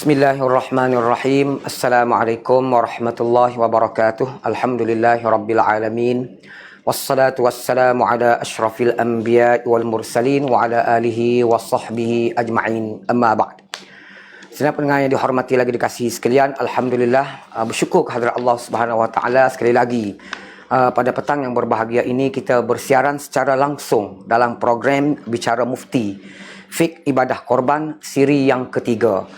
Bismillahirrahmanirrahim. Assalamualaikum warahmatullahi wabarakatuh. Alhamdulillahi rabbil alamin. Wassalatu wassalamu ala ashrafil anbiya wal mursalin wa ala alihi wa sahbihi ajma'in. Amma ba'd. Senang pendengar yang dihormati lagi dikasihi sekalian, alhamdulillah, bersyukur kehadrat Allah Subhanahu wa taala sekali lagi. Pada petang yang berbahagia ini kita bersiaran secara langsung dalam program Bicara Mufti Fiqh Ibadah Korban siri yang ketiga.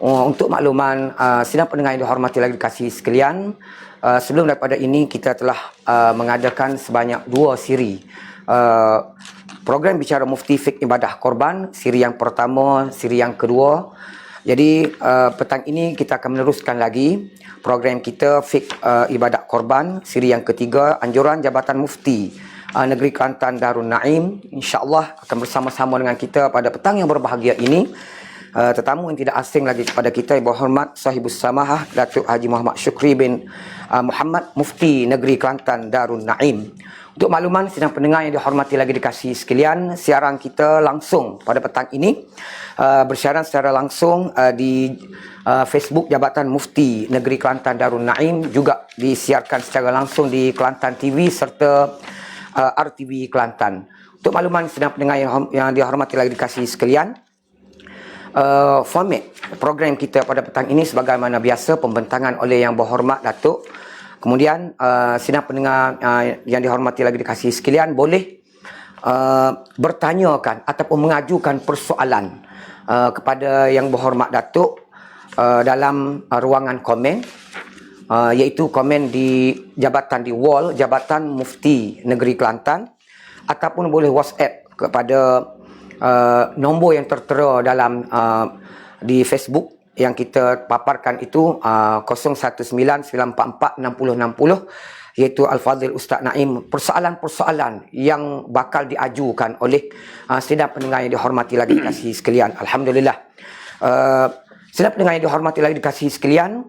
Untuk makluman sidang pendengar yang dihormati lagi dikasihi sekalian, sebelum daripada ini kita telah mengadakan sebanyak 2 siri program Bicara Mufti Fiqh Ibadah Korban siri yang pertama, siri yang kedua. Jadi petang ini kita akan meneruskan lagi program kita Fiqh Ibadah Korban siri yang ketiga, anjuran Jabatan Mufti Negeri Kelantan Darul Naim. InsyaAllah akan bersama-sama dengan kita pada petang yang berbahagia ini. Tetamu yang tidak asing lagi kepada kita, Ibu Hormat Sahibus Samahah Datuk Haji Muhammad Syukri bin Muhammad Mufti Negeri Kelantan Darul Naim. Untuk makluman sidang pendengar yang dihormati lagi dikasihi sekalian, siaran kita langsung pada petang ini bersiaran secara langsung di Facebook Jabatan Mufti Negeri Kelantan Darul Naim, juga disiarkan secara langsung di Kelantan TV serta RTV Kelantan. Untuk makluman sidang pendengar yang dihormati lagi dikasihi sekalian, format program kita pada petang ini sebagaimana biasa, pembentangan oleh Yang Berhormat Datuk. Kemudian sidang pendengar yang dihormati lagi dikasihi sekalian boleh bertanyakan ataupun mengajukan persoalan kepada Yang Berhormat Datuk dalam ruangan komen, iaitu komen di jabatan, di wall Jabatan Mufti Negeri Kelantan, ataupun boleh WhatsApp kepada nombor yang tertera dalam di Facebook yang kita paparkan itu 0199446060, iaitu Al-Fadhil Ustaz Naim. Persoalan-persoalan yang bakal diajukan oleh sidang pendengar yang dihormati lagi dikasihi sekalian. Alhamdulillah. Sidang pendengar yang dihormati lagi dikasihi sekalian,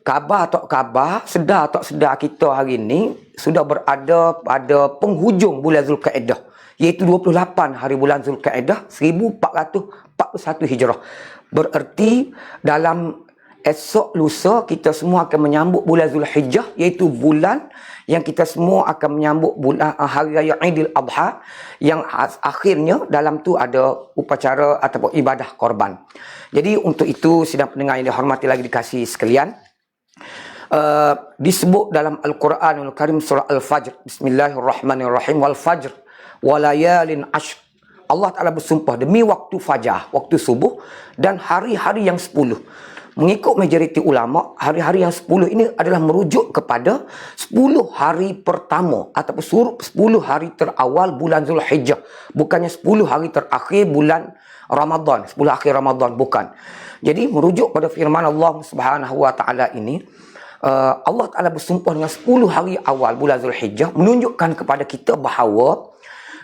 khabar atau khabar, sedar atau sedar kita hari ini sudah berada pada penghujung bulan Zulkaidah, iaitu 28 hari bulan Zulkaidah 1441 Hijrah. Bererti dalam esok lusa kita semua akan menyambut bulan Zulhijjah, iaitu bulan yang kita semua akan menyambut bulan hari raya Aidil Adha, yang akhirnya dalam tu ada upacara ataupun ibadah korban. Jadi untuk itu sidang pendengar yang dihormati lagi dikasihi sekalian, disebut dalam Al-Quranul Karim surah Al-Fajr, Bismillahirrahmanirrahim, wal fajr walayalin ashr. Allah Ta'ala bersumpah demi waktu fajar, waktu subuh, dan hari-hari yang 10. Mengikut majoriti ulama, hari-hari yang 10 ini adalah merujuk kepada 10 hari pertama ataupun 10 hari terawal bulan Zulhijjah, bukannya 10 hari terakhir bulan Ramadan, 10 akhir Ramadan, bukan. Jadi merujuk pada firman Allah Subhanahu wa taala ini, Allah Ta'ala bersumpah dengan 10 hari awal bulan Zulhijjah, menunjukkan kepada kita bahawa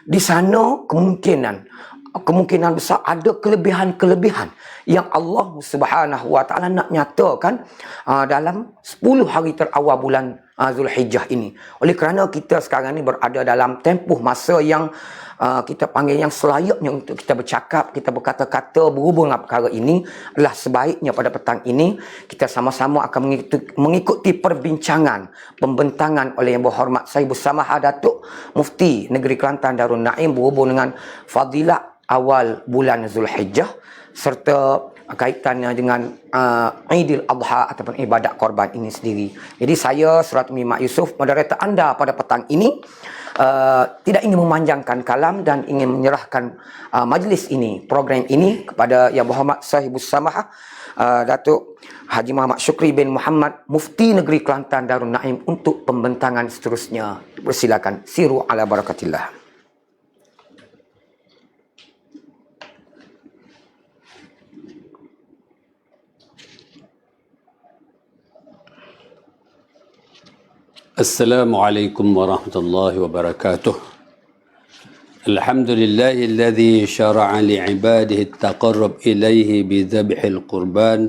di sana kemungkinan besar ada kelebihan-kelebihan yang Allah Subhanahu wa taala nak nyatakan dalam 10 hari terawal bulan Zulhijjah ini. Oleh kerana kita sekarang ni berada dalam tempoh masa yang kita panggil yang selayaknya untuk kita bercakap, kita berkata-kata berhubung dengan perkara ini, adalah sebaiknya pada petang ini kita sama-sama akan mengikuti perbincangan pembentangan oleh Yang Berhormat Sahibus Samahah Datuk Mufti Negeri Kelantan Darul Naim berhubung dengan fadilah awal bulan Zulhijjah serta kaitannya dengan Aidil Adha ataupun ibadat korban ini sendiri. Jadi saya Surat Umi Mak Yusof, moderator anda pada petang ini, tidak ingin memanjangkan kalam dan ingin menyerahkan majlis ini, program ini kepada Yang Berhormat Sahibus Samahah Datuk Haji Muhammad Syukri bin Muhammad Mufti Negeri Kelantan Darul Naim untuk pembentangan seterusnya. Persilakan. Siru ala barakatillah. السلام عليكم ورحمة الله وبركاته. الحمد لله الذي شرع لعباده التقرب إليه بذبح القربان،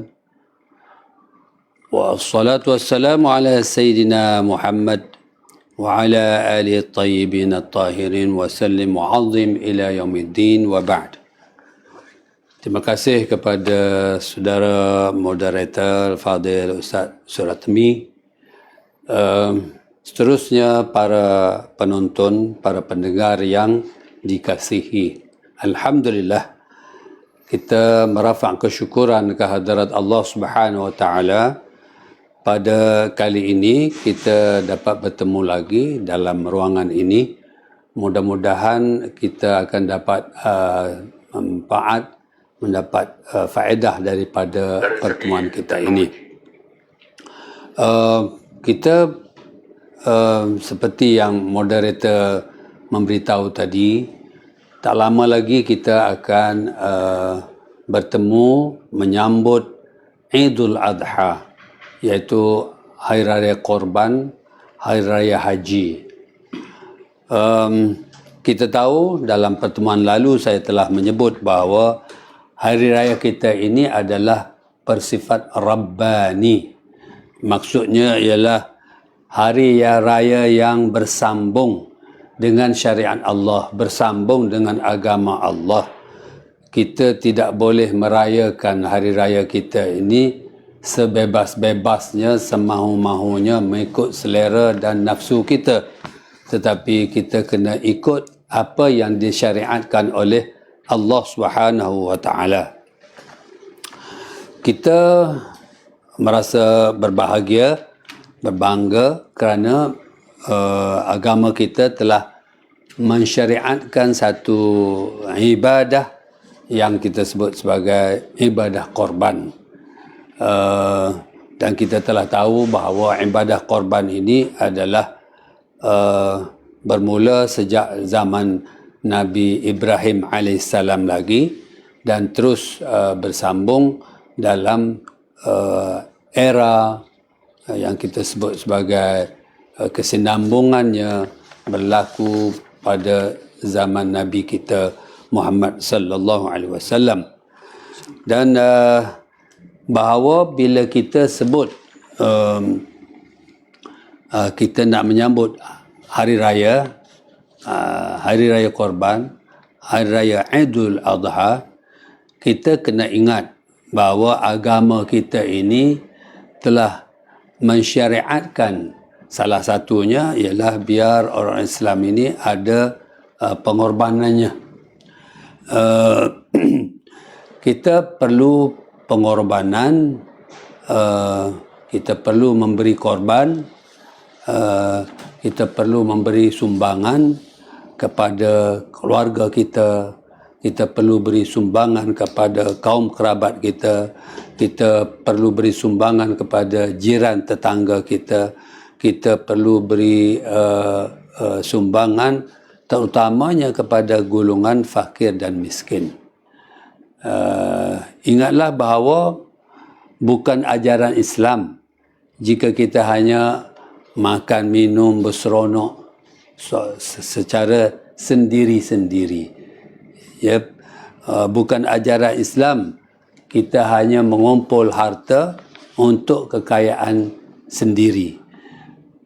والصلاة والسلام على سيدنا محمد وعلى آله الطيبين الطاهرين وسلم وعظم إلى يوم الدين وبعد. Terima kasih kepada saudara moderator Fadil Ustaz Suratmi. Seterusnya para penonton, para pendengar yang dikasihi. Alhamdulillah, kita merafa' kesyukuran kehadirat Allah Subhanahu wa taala. Pada kali ini kita dapat bertemu lagi dalam ruangan ini. Mudah-mudahan kita akan dapat mendapat faedah daripada pertemuan kita ini. Kita seperti yang moderator memberitahu tadi, tak lama lagi kita akan bertemu menyambut Idul Adha, iaitu Hari Raya Korban, Hari Raya Haji. Kita tahu dalam pertemuan lalu saya telah menyebut bahawa Hari Raya kita ini adalah bersifat Rabbani. Maksudnya ialah Hari Raya yang bersambung dengan syariat Allah, bersambung dengan agama Allah. Kita tidak boleh merayakan Hari Raya kita ini sebebas-bebasnya, semahu-mahunya, mengikut selera dan nafsu kita. Tetapi kita kena ikut apa yang disyariatkan oleh Allah Subhanahu wa taala. Kita merasa berbahagia, berbangga kerana agama kita telah mensyariatkan satu ibadah yang kita sebut sebagai ibadah korban. Dan kita telah tahu bahawa ibadah korban ini adalah bermula sejak zaman Nabi Ibrahim AS lagi dan terus bersambung dalam era yang kita sebut sebagai kesinambungannya berlaku pada zaman Nabi kita Muhammad sallallahu alaihi wasallam. Dan bahawa bila kita sebut kita nak menyambut hari raya Korban, Hari Raya Idul Adha, kita kena ingat bahawa agama kita ini telah mensyariatkan, salah satunya ialah biar orang Islam ini ada pengorbanannya. Kita perlu pengorbanan, kita perlu memberi korban, kita perlu memberi sumbangan kepada keluarga kita, kita perlu beri sumbangan kepada kaum kerabat kita, kita perlu beri sumbangan kepada jiran tetangga kita, kita perlu beri sumbangan terutamanya kepada golongan fakir dan miskin. Ingatlah bahawa bukan ajaran Islam jika kita hanya makan, minum, berseronok secara sendiri-sendiri. Ya, bukan ajaran Islam kita hanya mengumpul harta untuk kekayaan sendiri.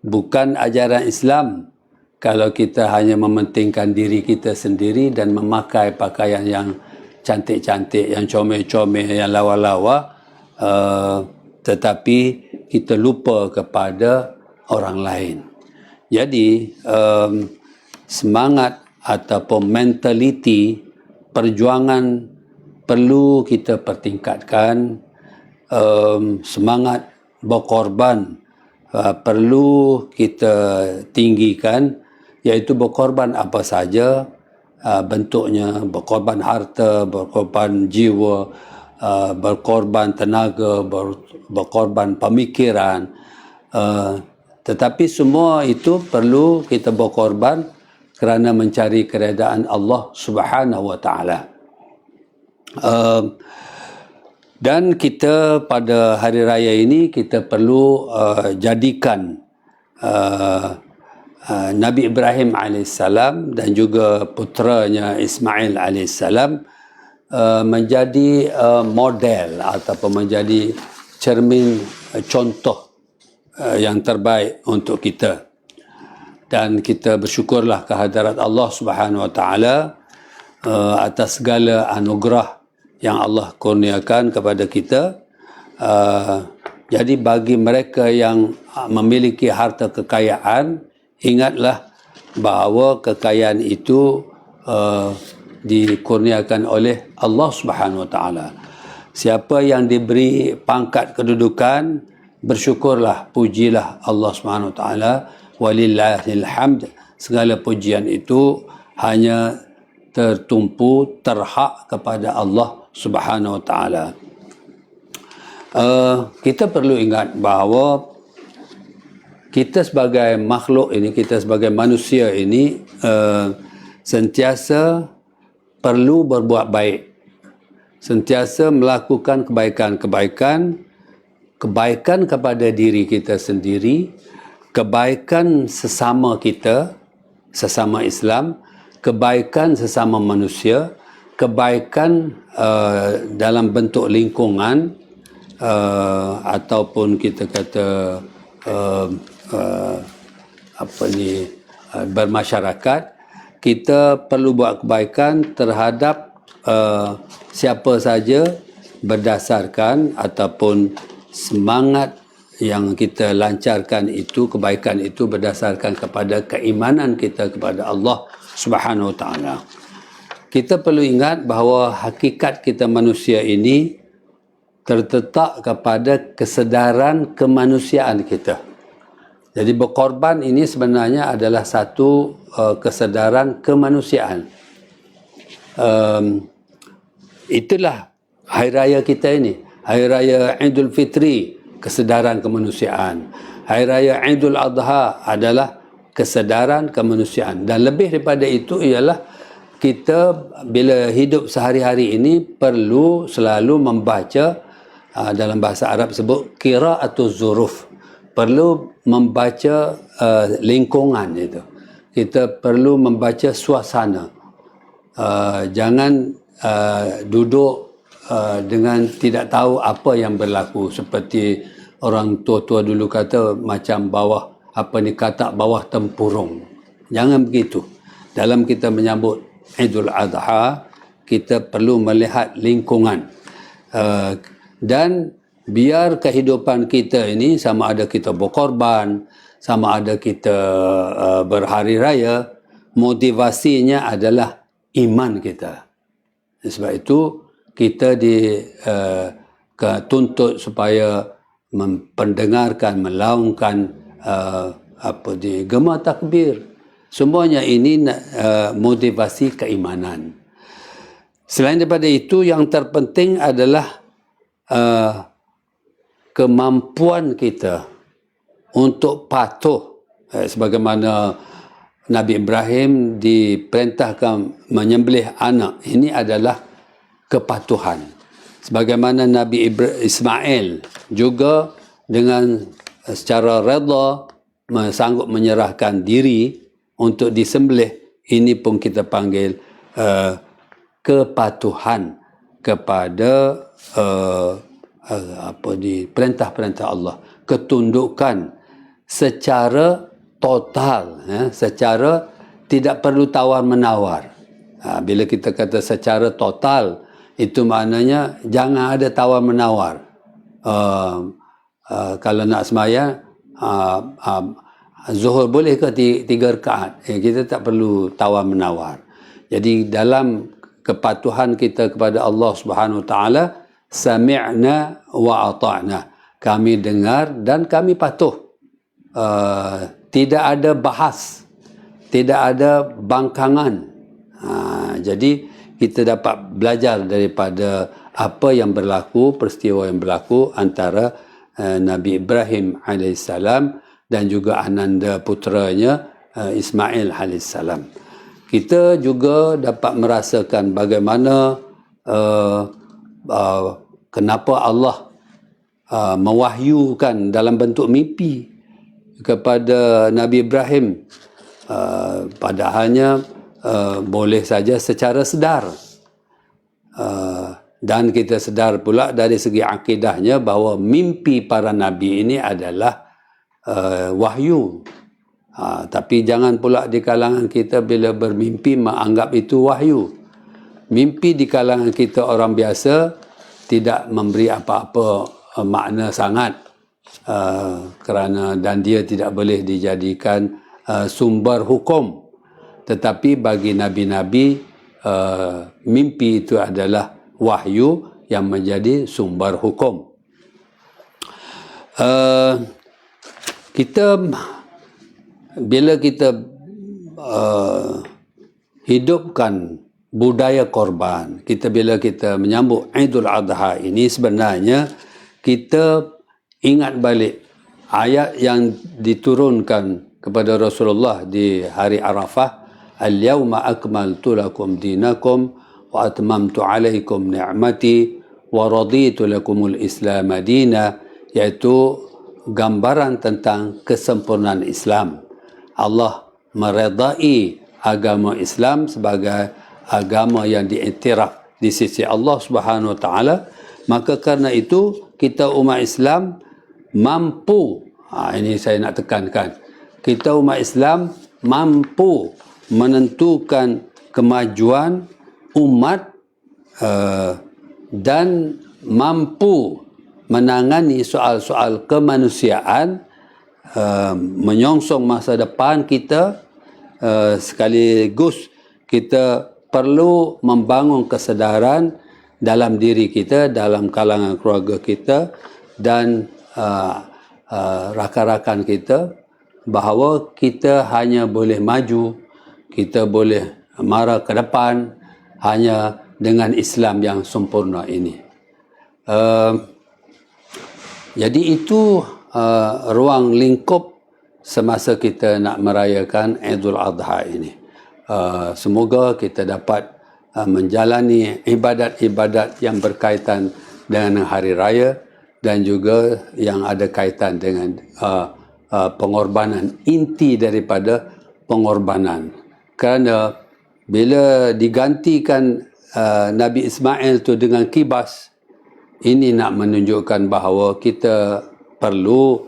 Bukan ajaran Islam kalau kita hanya mementingkan diri kita sendiri dan memakai pakaian yang cantik-cantik, yang comel-comel, yang lawa-lawa, tetapi kita lupa kepada orang lain. Jadi semangat ataupun mentaliti perjuangan perlu kita pertingkatkan. Semangat berkorban perlu kita tinggikan, iaitu berkorban apa saja bentuknya, berkorban harta, berkorban jiwa, berkorban tenaga, berkorban pemikiran. Tetapi semua itu perlu kita berkorban kerana mencari keredaan Allah Subhanahu wa taala. Dan kita pada hari raya ini kita perlu jadikan Nabi Ibrahim AS dan juga putranya Ismail AS menjadi model ataupun menjadi cermin contoh yang terbaik untuk kita. Dan kita bersyukurlah kehadirat Allah Subhanahu wa taala atas segala anugerah yang Allah kurniakan kepada kita. Jadi bagi mereka yang memiliki harta kekayaan, ingatlah bahawa kekayaan itu dikurniakan oleh Allah Subhanahu Wa Taala. Siapa yang diberi pangkat kedudukan, bersyukurlah, pujilah Allah Subhanahu Wa Taala. Walillahil hamd. Segala pujian itu hanya tertumpu, terhak kepada Allah Subhanahu Wa Taala. Kita perlu ingat bahawa kita sebagai makhluk ini, kita sebagai manusia ini sentiasa perlu berbuat baik, sentiasa melakukan kebaikan kepada diri kita sendiri, kebaikan sesama kita, sesama Islam, kebaikan sesama manusia, kebaikan dalam bentuk lingkungan, ataupun kita kata bermasyarakat. Kita perlu buat kebaikan terhadap siapa saja berdasarkan ataupun semangat yang kita lancarkan itu, kebaikan itu berdasarkan kepada keimanan kita kepada Allah Subhanahu Wa Taala. Kita perlu ingat bahawa hakikat kita manusia ini terletak kepada kesedaran kemanusiaan kita. Jadi berkorban ini sebenarnya adalah satu kesedaran kemanusiaan. Itulah hari raya kita ini. Hari raya Idul Fitri, kesedaran kemanusiaan. Hari raya Idul Adha adalah kesedaran kemanusiaan. Dan lebih daripada itu ialah kita bila hidup sehari-hari ini perlu selalu membaca, dalam bahasa Arab sebut qira'atuz zuruf. Perlu membaca lingkungan itu. Kita perlu membaca suasana. Jangan duduk dengan tidak tahu apa yang berlaku, seperti orang tua-tua dulu kata macam katak bawah tempurung. Jangan begitu. Dalam kita menyambut Idul Adha, kita perlu melihat lingkungan. Dan biar kehidupan kita ini, sama ada kita berkorban, sama ada kita berhari raya, motivasinya adalah iman kita. Sebab itu kita dituntut supaya mempendengarkan, melaungkan gema takbir. Semuanya ini motivasi keimanan. Selain daripada itu, yang terpenting adalah kemampuan kita untuk patuh, sebagaimana Nabi Ibrahim diperintahkan menyembelih anak. Ini adalah kepatuhan. Sebagaimana Nabi Ismail juga dengan secara redha sanggup menyerahkan diri untuk disembelih. Ini pun kita panggil kepatuhan kepada perintah-perintah Allah, ketundukan secara total, secara tidak perlu tawar-menawar. Bila kita kata secara total, itu maknanya jangan ada tawar-menawar. Kalau nak sembahyang, Zuhur boleh ke 3 rakaat? Kita tak perlu tawar-menawar. Jadi dalam kepatuhan kita kepada Allah Subhanahu Wa Taala, sami'na wa ata'na. Kami dengar dan kami patuh. Tidak ada bahas, tidak ada bangkangan. Jadi kita dapat belajar daripada apa yang berlaku, peristiwa yang berlaku antara Nabi Ibrahim AS dan juga ananda puteranya Ismail AS. Kita juga dapat merasakan bagaimana kenapa Allah mewahyukan dalam bentuk mimpi kepada Nabi Ibrahim, padahalnya boleh saja secara sedar. Dan kita sedar pula dari segi akidahnya bahawa mimpi para Nabi ini adalah wahyu. Tapi jangan pula di kalangan kita bila bermimpi menganggap itu wahyu. mimpi di kalangan kita orang biasa tidak memberi apa-apa makna sangat, kerana dan dia tidak boleh dijadikan sumber hukum. Tetapi bagi nabi-nabi, mimpi itu adalah wahyu yang menjadi sumber hukum. Bila kita hidupkan budaya korban, bila kita menyambut Idul Adha ini, sebenarnya kita ingat balik ayat yang diturunkan kepada Rasulullah di hari Arafah, Al-yawma akmaltu lakum dinakum wa atmamtu alaikum ni'mati wa raditu lakumul Islam madina, iaitu gambaran tentang kesempurnaan Islam. Allah meredai agama Islam sebagai agama yang diiktiraf di sisi Allah Subhanahu wa taala. Maka kerana itu kita umat Islam mampu, ini saya nak tekankan, kita umat Islam mampu menentukan kemajuan umat dan mampu menangani soal-soal kemanusiaan, menyongsong masa depan kita, sekaligus kita perlu membangun kesedaran dalam diri kita, dalam kalangan keluarga kita dan rakan-rakan kita, bahawa kita hanya boleh maju, kita boleh mara ke depan hanya dengan Islam yang sempurna ini. Jadi itu ruang lingkup semasa kita nak merayakan Idul Adha ini. Semoga kita dapat menjalani ibadat-ibadat yang berkaitan dengan hari raya dan juga yang ada kaitan dengan pengorbanan, inti daripada pengorbanan. Kerana bila digantikan Nabi Ismail tu dengan kibas, ini nak menunjukkan bahawa kita perlu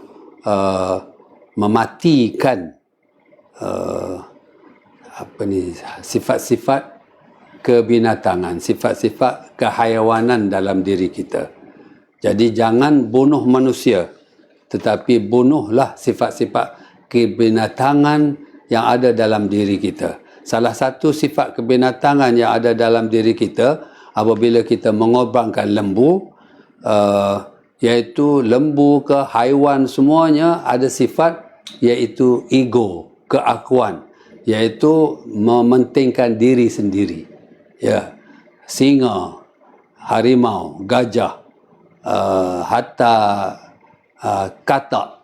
mematikan sifat-sifat kebinatangan, sifat-sifat kehayawanan dalam diri kita. Jadi jangan bunuh manusia, tetapi bunuhlah sifat-sifat kebinatangan yang ada dalam diri kita. Salah satu sifat kebinatangan yang ada dalam diri kita apabila kita mengorbankan lembu, iaitu lembu ke haiwan semuanya ada sifat iaitu ego, keakuan, iaitu mementingkan diri sendiri. Ya, singa, harimau, gajah, hatta katak,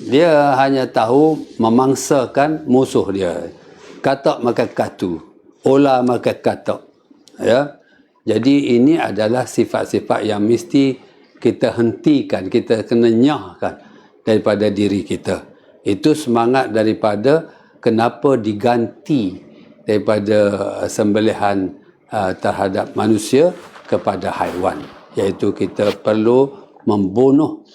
dia hanya tahu memangsakan musuh dia. Katak makan katu, ular makan katak. Ya, jadi ini adalah sifat-sifat yang mesti kita hentikan, kita kena nyahkan daripada diri kita. Itu semangat daripada kenapa diganti daripada sembelihan terhadap manusia kepada haiwan, iaitu kita perlu membunuh,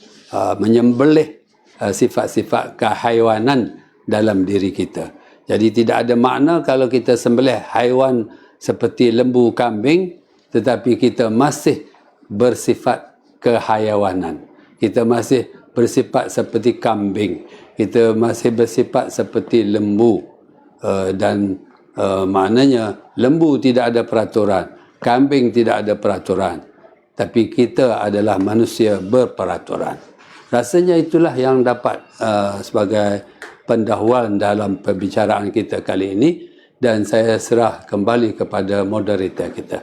menyembelih sifat-sifat kehaiwanan dalam diri kita. Jadi tidak ada makna kalau kita sembelih haiwan seperti lembu, kambing, tetapi kita masih bersifat kehayawanan. Kita masih bersifat seperti kambing. Kita masih bersifat seperti lembu. Dan maknanya lembu tidak ada peraturan, kambing tidak ada peraturan. Tapi kita adalah manusia berperaturan. Rasanya itulah yang dapat sebagai pendahuluan dalam perbicaraan kita kali ini, dan saya serah kembali kepada moderator kita.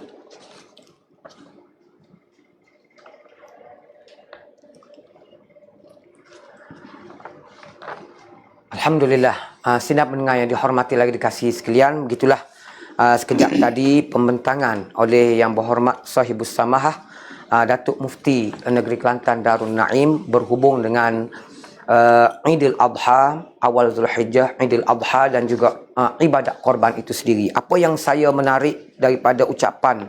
Alhamdulillah, sidang pendengar yang dihormati lagi dikasihi sekalian, begitulah sekejap tadi pembentangan oleh Yang Berhormat Sahibus Samahah Datuk Mufti Negeri Kelantan Darul Naim berhubung dengan Idul Adha, awal Zulhijjah, Idul Adha dan juga ibadat korban itu sendiri. Apa yang saya menarik daripada ucapan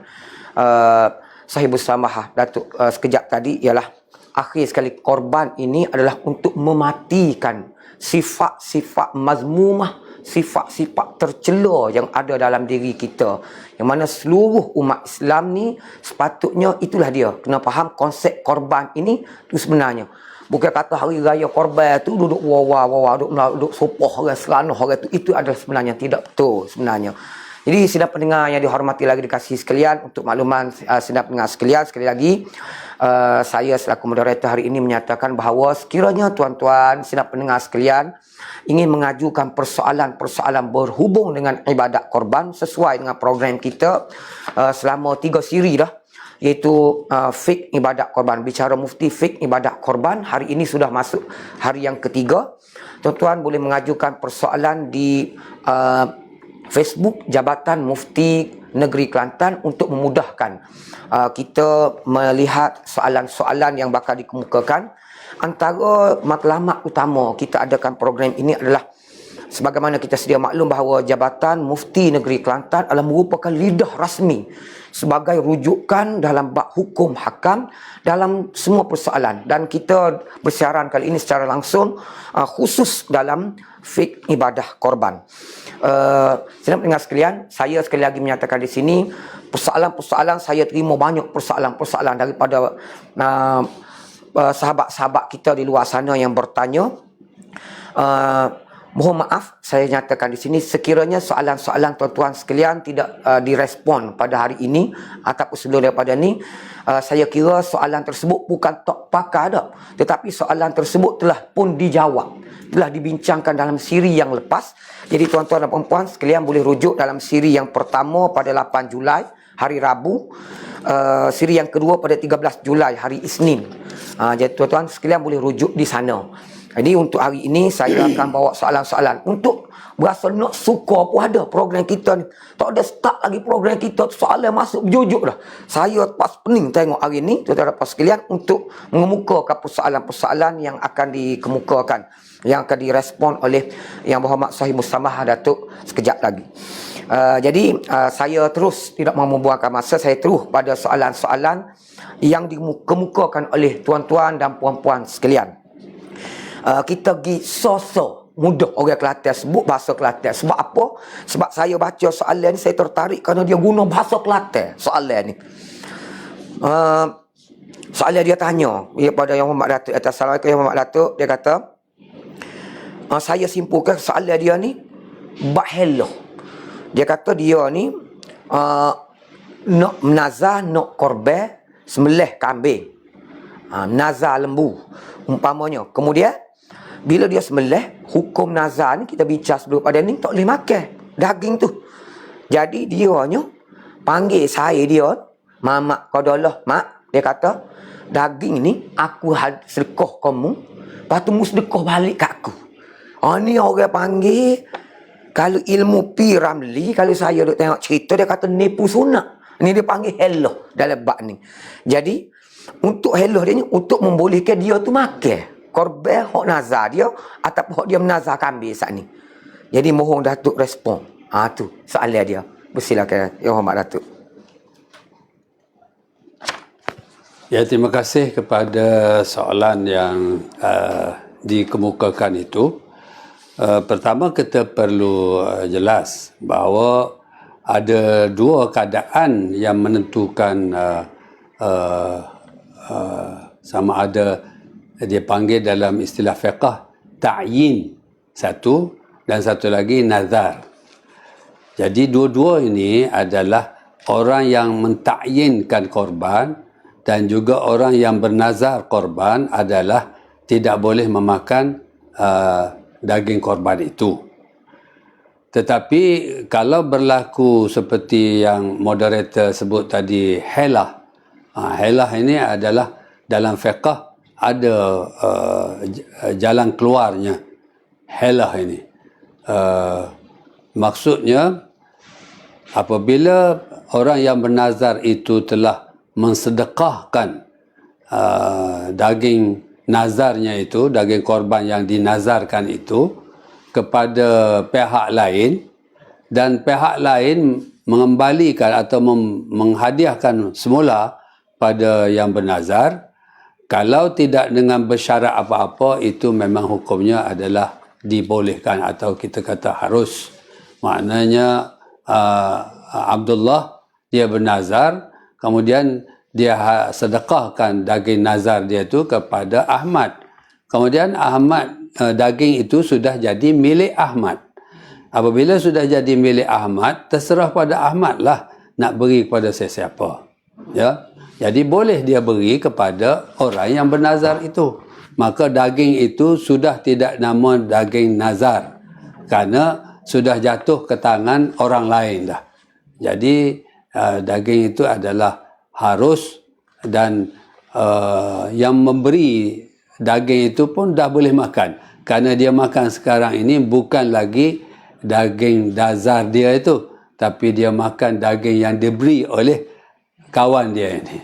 Sahibus Samahah Datuk sekejap tadi ialah akhir sekali korban ini adalah untuk mematikan sifat-sifat mazmumah, sifat-sifat tercela yang ada dalam diri kita, yang mana seluruh umat Islam ni sepatutnya itulah dia, kena faham konsep korban ini tu sebenarnya. Bukan kata hari raya korban tu duduk wawa duduk sopoh orang seranah orang tu, itu adalah sebenarnya tidak betul sebenarnya. Jadi sidang pendengar yang dihormati lagi dikasihi sekalian, untuk makluman sidang pendengar sekalian, sekali lagi saya selaku moderator hari ini menyatakan bahawa sekiranya tuan-tuan sidang pendengar sekalian ingin mengajukan persoalan-persoalan berhubung dengan ibadat korban sesuai dengan program kita selama 3 siri dah, iaitu fik ibadat korban, bicara mufti fik ibadat korban. Hari ini sudah masuk hari yang ketiga. Tuan-tuan boleh mengajukan persoalan di Facebook Jabatan Mufti Negeri Kelantan untuk memudahkan kita melihat soalan-soalan yang bakal dikemukakan. Antara matlamat utama kita adakan program ini adalah sebagaimana kita sedia maklum bahawa Jabatan Mufti Negeri Kelantan adalah merupakan lidah rasmi sebagai rujukan dalam bab hukum hakam dalam semua persoalan, dan kita bersiaran kali ini secara langsung khusus dalam fik ibadah korban. Sidang pendengar sekalian, saya sekali lagi menyatakan di sini persoalan-persoalan, saya terima banyak persoalan-persoalan daripada sahabat-sahabat kita di luar sana yang bertanya. Mohon maaf, saya nyatakan di sini sekiranya soalan-soalan tuan-tuan sekalian tidak direspon pada hari ini ataupun sebelum daripada ni, saya kira soalan tersebut bukan tak pakar dah, tetapi soalan tersebut telah pun dijawab, telah dibincangkan dalam siri yang lepas. Jadi tuan-tuan dan puan-puan sekalian boleh rujuk dalam siri yang pertama pada 8 Julai hari Rabu, siri yang kedua pada 13 Julai hari Isnin. Jadi tuan-tuan sekalian boleh rujuk di sana. Jadi untuk hari ini saya akan bawa soalan-soalan. Untuk berasa nak suka pun ada program kita ni. Tak ada start lagi program kita, soalan masuk berjujuk dah. Saya pas pening tengok hari ni tuan-tuan dan puan sekalian untuk mengemukakan persoalan-persoalan yang akan dikemukakan, yang akan direspon oleh Yang Berhormat Sahih Mustamah Datuk sekejap lagi. Jadi saya terus tidak mahu membuangkan masa, saya terus pada soalan-soalan yang dikemukakan oleh tuan-tuan dan puan-puan sekalian. Kita pergi so-so mudah orang Kelantan sebut bahasa Kelantan. Sebab apa? Sebab saya baca soalan ni saya tertarik kerana dia guna bahasa Kelantan soalan ni. Soalan dia tanya kepada Yang Berhormat Datuk, Assalamualaikum Yang Berhormat Datuk, dia kata saya simpulkan soalan dia ni bab hello. Dia kata dia ni nak menazar, nak korban sembelih kambing, nazar lembu umpamanya. Kemudian bila dia sembelih, hukum nazar ni kita bincang sebelum pada ni, tak boleh makan daging tu. Jadi dia hanya panggil saya, dia mamak kodolah, mak, dia kata daging ni aku sedekah kamu, lepas tu mu sedekah balik kat aku. Ni orang panggil, kalau ilmu P. Ramli, kalau saya duk tengok cerita, dia kata nipu sunat. Ni dia panggil hello dalam bab ni. Jadi untuk hello dia ni untuk membolehkan dia tu makan korban hak nazar dia ataupun hak dia menazar kambing saat ni. Jadi mohon Datuk respon. Tu soalan dia. Bersilakan Yang Hormat Datuk. Ya, terima kasih kepada soalan yang dikemukakan itu. Pertama kita perlu jelas bahawa ada dua keadaan yang menentukan sama ada dia panggil dalam istilah fiqh ta'yin satu, dan satu lagi nazar. Jadi dua-dua ini adalah orang yang mentakyinkan korban dan juga orang yang bernazar korban adalah tidak boleh memakan daging korban itu. Tetapi kalau berlaku seperti yang moderator sebut tadi, helah. Helah ini adalah dalam fiqh ada jalan keluarnya. Helah ini. Maksudnya apabila orang yang bernazar itu telah mensedekahkan daging nazarnya itu, daging korban yang dinazarkan itu kepada pihak lain, dan pihak lain mengembalikan atau menghadiahkan semula pada yang bernazar, kalau tidak dengan bersyarat apa-apa, itu memang hukumnya adalah dibolehkan atau kita kata harus. Maknanya Abdullah dia bernazar, kemudian dia sedekahkan daging nazar dia tu kepada Ahmad. Kemudian Ahmad, daging itu sudah jadi milik Ahmad. Apabila sudah jadi milik Ahmad, terserah pada Ahmad lah nak beri kepada sesiapa. Ya. Jadi boleh dia beri kepada orang yang bernazar itu. Maka daging itu sudah tidak nama daging nazar, kerana sudah jatuh ke tangan orang lain dah. Jadi daging itu adalah harus, dan yang memberi daging itu pun dah boleh makan. Kerana dia makan sekarang ini bukan lagi daging nazar dia itu, tapi dia makan daging yang diberi oleh kawan dia ini.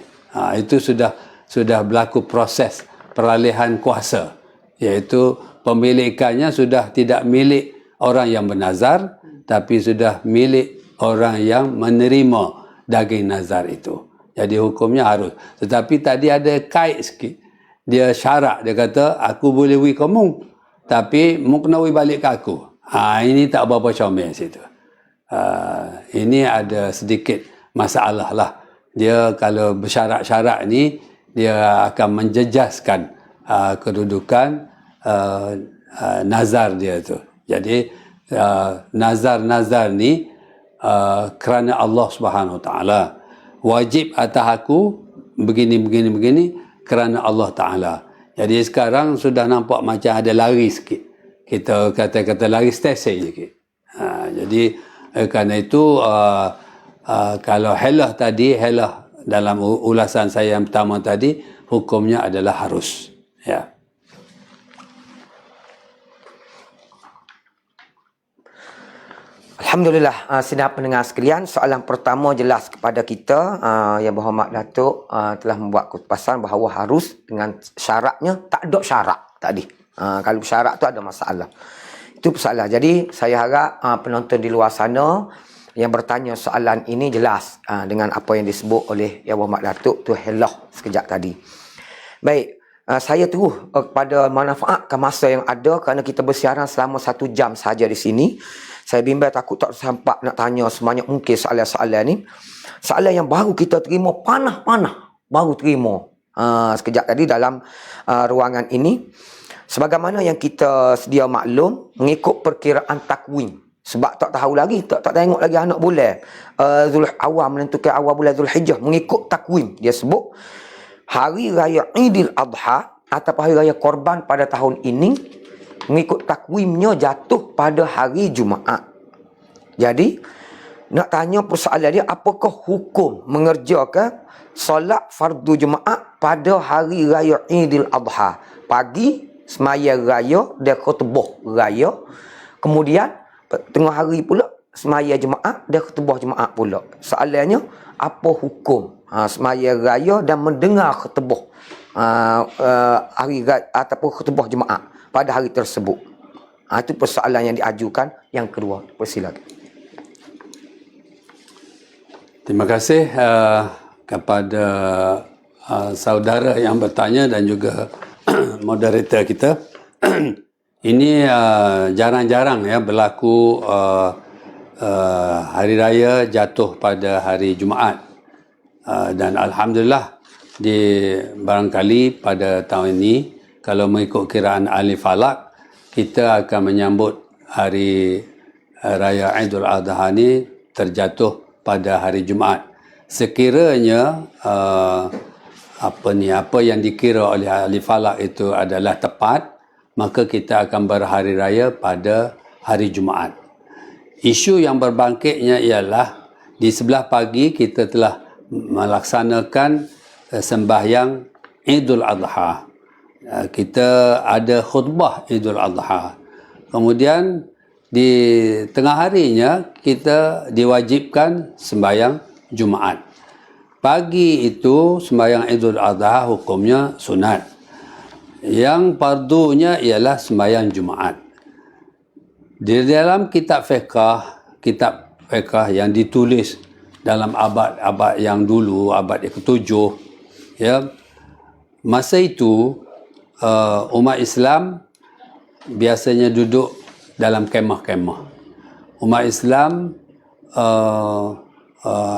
Itu sudah berlaku proses peralihan kuasa, iaitu pemilikannya sudah tidak milik orang yang bernazar, tapi sudah milik orang yang menerima daging nazar itu. Jadi hukumnya harus. Tetapi tadi ada kait sikit. Dia syarat, dia kata aku boleh beri kamu, tapi mu kena beri balik ke aku. Ini tak berapa comel situ. Ini ada sedikit masalah lah. Dia kalau bersyarat-syarat ni, dia akan menjejaskan kedudukan nazar dia tu. Jadi nazar-nazar ni kerana Allah Subhanahu Wa Taala. Wajib atas aku begini kerana Allah Taala. Jadi sekarang sudah nampak macam ada lari sikit. Kita kata lari stesen sikit. Jadi kerana itu kalau helah tadi, helah dalam ulasan saya yang pertama tadi, hukumnya adalah harus. Ya. Alhamdulillah, sidang pendengar sekalian, soalan pertama jelas kepada kita. Yang berhormat Datuk telah membuat keputusan bahawa harus dengan syaratnya. Tak ada syarat tadi. Kalau syarat tu ada masalah. Itu persoalan. Jadi saya harap penonton di luar sana yang bertanya soalan ini jelas dengan apa yang disebut oleh Yang Berhormat Datuk tu helah sekejap tadi. Baik. Saya terus kepada manfaatkan masa yang ada kerana kita bersiaran selama 1 jam saja di sini. Saya bimbang takut tak sempat nak tanya sebanyak mungkin soalan-soalan ni. Soalan yang baru kita terima, panah-panah baru terima sekejap tadi dalam ruangan ini. Sebagaimana yang kita sedia maklum, mengikut perkiraan takwim. Sebab tak tahu lagi, tak tengok lagi anak bulan Awal menentukan awal bulan Zulhijjah. Mengikut takwim, dia sebut Hari Raya Idul Adha ataupun Hari Raya Korban pada tahun ini, mengikut takwimnya jatuh pada hari Jumaat. Jadi, nak tanya persoalan dia, apakah hukum mengerjakan solat fardu Jumaat pada Hari Raya Idul Adha? Pagi, semaya raya dan khutbah raya. Kemudian, tengah hari pula, semaya Jumaat dan khutbah Jumaat pula. Soalannya, apa hukum semaya raya dan mendengar khutbah hari raya ataupun khutbah Jumaat pada hari tersebut? Itu persoalan yang diajukan. Yang kedua, persilakan. Terima kasih kepada saudara yang bertanya dan juga moderator kita. Ini jarang-jarang ya berlaku hari raya jatuh pada hari Jumaat. Dan alhamdulillah barangkali pada tahun ini kalau mengikut kiraan ahli falak, kita akan menyambut hari raya Idul Adha ni terjatuh pada hari Jumaat. Sekiranya apa yang dikira oleh ahli falak itu adalah tepat, maka kita akan berhari raya pada hari Jumaat. Isu yang berbangkitnya ialah di sebelah pagi kita telah melaksanakan sembahyang Idul Adha. Kita ada khutbah Idul Adha. Kemudian di tengah harinya kita diwajibkan sembahyang Jumaat. Pagi itu sembahyang Idul Adha hukumnya sunat. Yang fardunya ialah sembahyang Jumaat. Di dalam kitab fiqh yang ditulis dalam abad yang dulu, abad yang ke-7, ya, masa itu umat Islam biasanya duduk dalam kemah-kemah. Umat Islam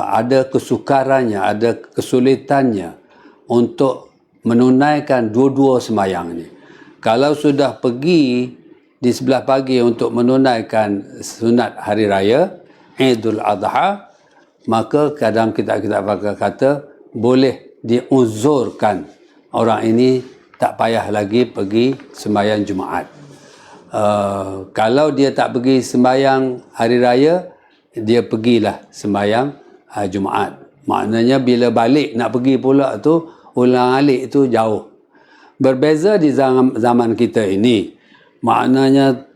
ada kesukarannya, ada kesulitannya untuk menunaikan dua-dua sembahyang ni. Kalau sudah pergi di sebelah pagi untuk menunaikan sunat hari raya Idul Adha, maka kadang kita kata boleh diuzurkan, orang ini tak payah lagi pergi sembahyang Jumaat. Kalau dia tak pergi sembahyang hari raya, dia pergilah sembahyang Jumaat. Maknanya bila balik nak pergi pula tu, ulang-alik itu jauh. Berbeza di zaman kita ini, maknanya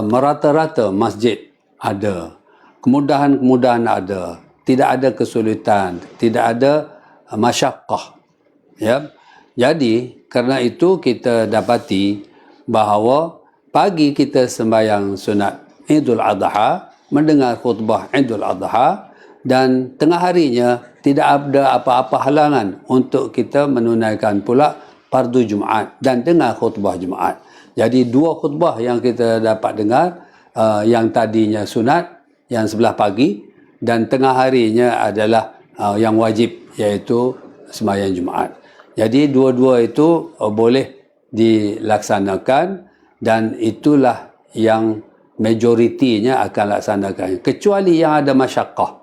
merata-rata masjid ada, kemudahan-kemudahan ada, tidak ada kesulitan, tidak ada masyaqqah. Ya. Jadi kerana itu kita dapati bahawa pagi kita sembahyang sunat Idul Adha, mendengar khutbah Idul Adha, dan tengah harinya tidak ada apa-apa halangan untuk kita menunaikan pula fardu Jumaat dan dengar khutbah Jumaat. Jadi dua khutbah yang kita dapat dengar, yang tadinya sunat, yang sebelah pagi, dan tengah harinya adalah yang wajib, iaitu sembahyang Jumaat. Jadi dua-dua itu boleh dilaksanakan, dan itulah yang majoritinya akan laksanakan. Kecuali yang ada masyaqqah,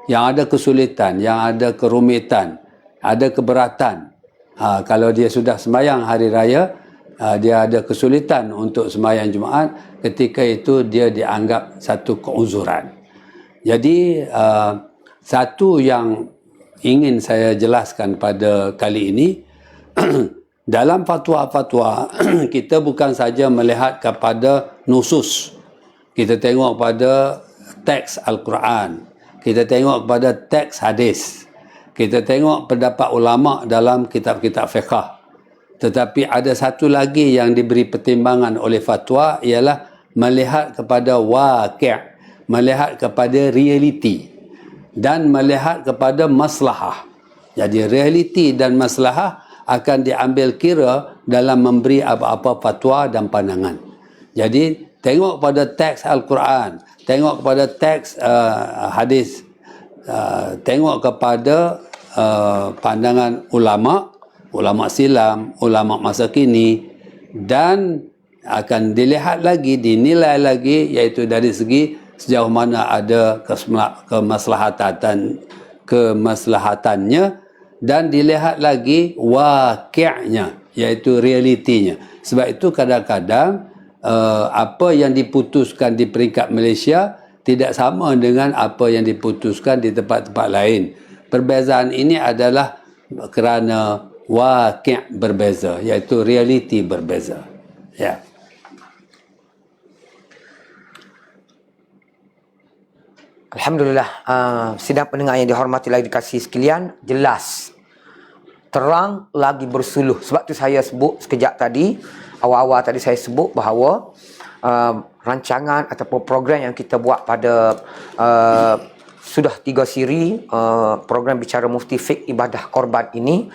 yang ada kesulitan, yang ada kerumitan, ada keberatan. Kalau dia sudah sembahyang hari raya, dia ada kesulitan untuk sembahyang Jumaat, ketika itu dia dianggap satu keuzuran. Jadi satu yang ingin saya jelaskan pada kali ini, dalam fatwa-fatwa kita bukan saja melihat kepada nusus, kita tengok pada teks Al-Quran, kita tengok kepada teks hadis, kita tengok pendapat ulama dalam kitab-kitab fiqh. Tetapi ada satu lagi yang diberi pertimbangan oleh fatwa, ialah melihat kepada waqi', melihat kepada realiti, dan melihat kepada maslahah. Jadi realiti dan maslahah akan diambil kira dalam memberi apa-apa fatwa dan pandangan. Jadi tengok pada teks Al-Quran, tengok kepada teks hadis, tengok kepada pandangan ulama silam, ulama masa kini, dan akan dilihat lagi, dinilai lagi, iaitu dari segi sejauh mana ada kemaslahatannya, dan dilihat lagi waqi'nya, iaitu realitinya. Sebab itu kadang-kadang apa yang diputuskan di peringkat Malaysia tidak sama dengan apa yang diputuskan di tempat-tempat lain. Perbezaan ini adalah kerana waqi' berbeza, iaitu realiti berbeza. Ya. Alhamdulillah, sidang pendengar yang dihormati lagi dikasihi sekalian, jelas, terang lagi bersuluh. Sebab tu saya sebut sekejap tadi, awal-awal tadi saya sebut bahawa rancangan ataupun program yang kita buat pada sudah 3 siri, program bicara Mufti Fiqh Ibadah Korban ini,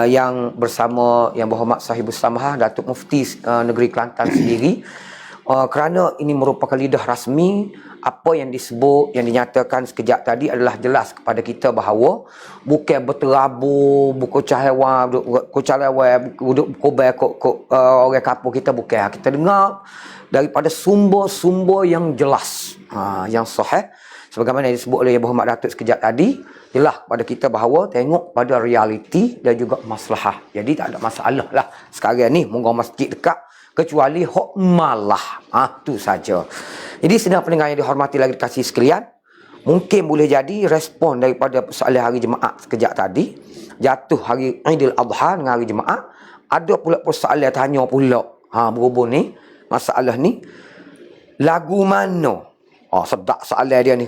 yang bersama Yang Berhormat Sahibul Samahah Datuk Mufti Negeri Kelantan sendiri, kerana ini merupakan lidah rasmi. Apa yang disebut, yang dinyatakan sekejap tadi adalah jelas kepada kita bahawa bukan berterabur, bukan cahewan, duduk kobai orang kapur kita, bukan. Kita dengar daripada sumber-sumber yang jelas, yang sahih, sebagaimana yang disebut oleh Yang Berhormat Datuk sekejap tadi. Jelas kepada kita bahawa tengok pada realiti dan juga maslahah. Jadi tak ada masalah lah sekarang ni moga masjid dekat, kecuali hok malah. Tu saja. Jadi sedang pendengar yang dihormati lagi dikasihi sekalian, mungkin boleh jadi respon daripada persoalan hari Jumaat sekejap tadi, jatuh hari Idul Adha dengan hari Jumaat, ada pula persoalan tanya pula, berhubung ni masalah ni, lagu mana? Sedap soalan dia ni,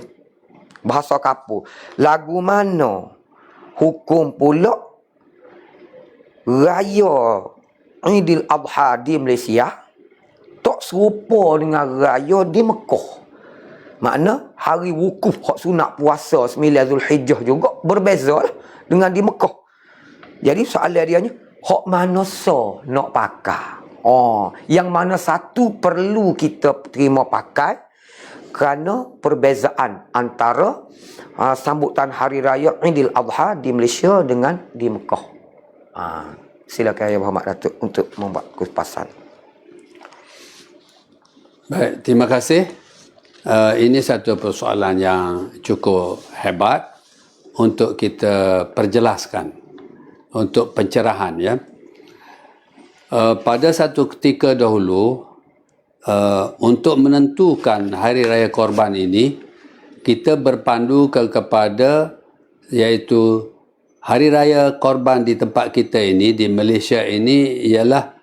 bahasa kapur. Lagu mana hukum pula raya Idul Adha di Malaysia tak serupa dengan raya di Mekah? Makna hari wukuf hak sunat puasa 9 Zulhijjah juga berbeza lah dengan di Mekah. Jadi soalan dia ni, hak mana nak pakai? Yang mana satu perlu kita terima pakai kerana perbezaan antara sambutan Hari Raya Aidil Adha di Malaysia dengan di Mekah. Silakan Ya Muhammad Datuk untuk membuat kupasan. Baik, terima kasih. Ini satu persoalan yang cukup hebat untuk kita perjelaskan, untuk pencerahan ya. Pada satu ketika dahulu, untuk menentukan Hari Raya Korban ini, kita berpandu kepada iaitu Hari Raya Korban di tempat kita ini, di Malaysia ini ialah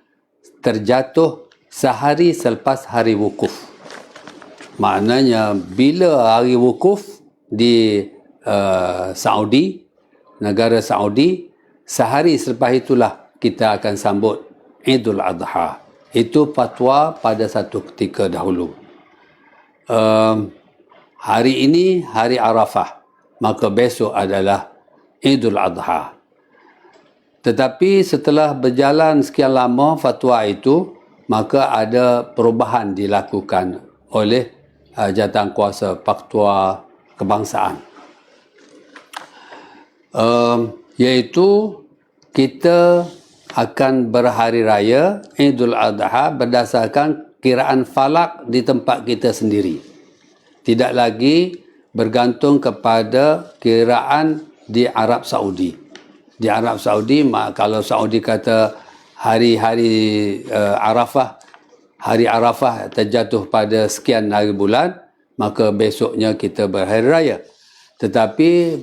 terjatuh sehari selepas hari wukuf. Maknanya bila hari wukuf di Saudi, negara Saudi, sehari selepas itulah kita akan sambut Idul Adha. Itu fatwa pada satu ketika dahulu. Hari ini hari Arafah, maka besok adalah Idul Adha. Tetapi setelah berjalan sekian lama fatwa itu, maka ada perubahan dilakukan oleh Jawatankuasa Fatwa Kebangsaan. Iaitu kita akan berhari raya Idul Adha berdasarkan kiraan falak di tempat kita sendiri. Tidak lagi bergantung kepada kiraan di Arab Saudi. Di Arab Saudi, kalau Saudi kata hari-hari Arafah, hari Arafah terjatuh pada sekian hari bulan, maka besoknya kita berhari raya. Tetapi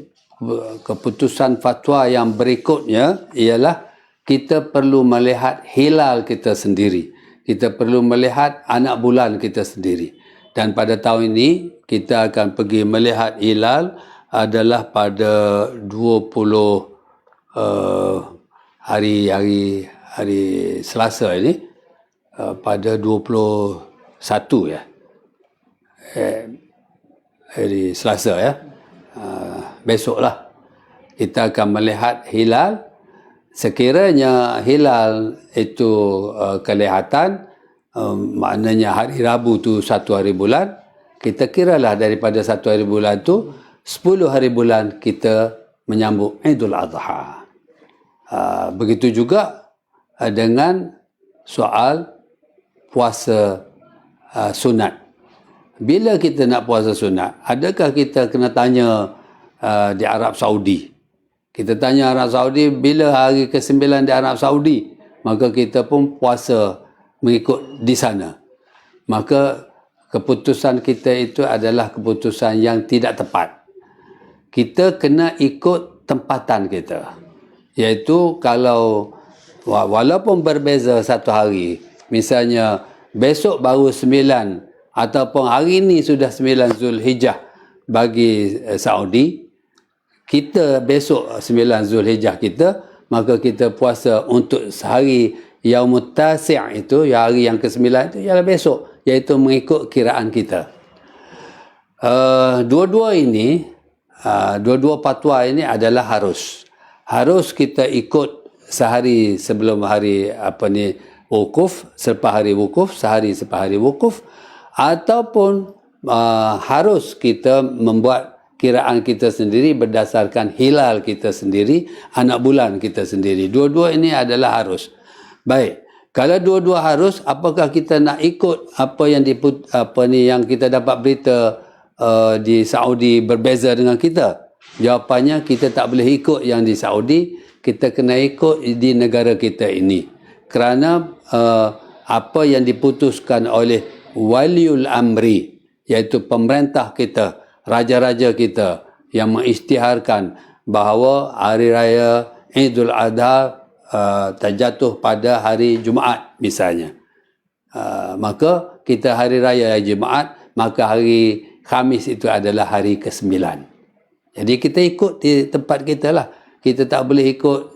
keputusan fatwa yang berikutnya ialah kita perlu melihat hilal kita sendiri. Kita perlu melihat anak bulan kita sendiri. Dan pada tahun ini kita akan pergi melihat hilal adalah pada 20 hari Selasa ini, pada 21 ya. Hari Selasa ya. Besoklah kita akan melihat hilal. Sekiranya hilal itu kelihatan, maknanya hari Rabu tu 1 hari bulan, kita kiralah daripada 1 hari bulan tu 10 hari bulan kita menyambut Idul Adha. Begitu juga dengan soal puasa sunat. Bila kita nak puasa sunat, adakah kita kena tanya di Arab Saudi? Kita tanya Arab Saudi, bila hari ke-9 di Arab Saudi, maka kita pun puasa mengikut di sana. Maka keputusan kita itu adalah keputusan yang tidak tepat. Kita kena ikut tempatan kita. Iaitu kalau walaupun berbeza satu hari, misalnya besok baru 9 ataupun hari ini sudah 9 Zulhijjah bagi Saudi, kita besok 9 Zulhijjah kita, maka kita puasa untuk sehari Yaumut Tasi' itu, hari yang ke-9 itu ialah besok, iaitu mengikut kiraan kita. Dua-dua fatwa ini adalah harus kita ikut sehari sebelum hari wukuf, selepas hari wukuf, sehari selepas hari wukuf, ataupun harus kita membuat kiraan kita sendiri berdasarkan hilal kita sendiri, anak bulan kita sendiri. Dua-dua ini adalah harus. Baik, kalau dua-dua harus, apakah kita nak ikut apa yang kita dapat berita di Saudi berbeza dengan kita? Jawapannya, kita tak boleh ikut yang di Saudi, kita kena ikut di negara kita ini. Kerana apa yang diputuskan oleh waliul amri, iaitu pemerintah kita, raja-raja kita yang mengisytiharkan bahawa hari raya Idul Adha terjatuh pada hari Jumaat misalnya. Maka kita hari raya Jumaat, maka hari Khamis itu adalah hari ke-9. Jadi kita ikut di tempat kita lah. Kita tak boleh ikut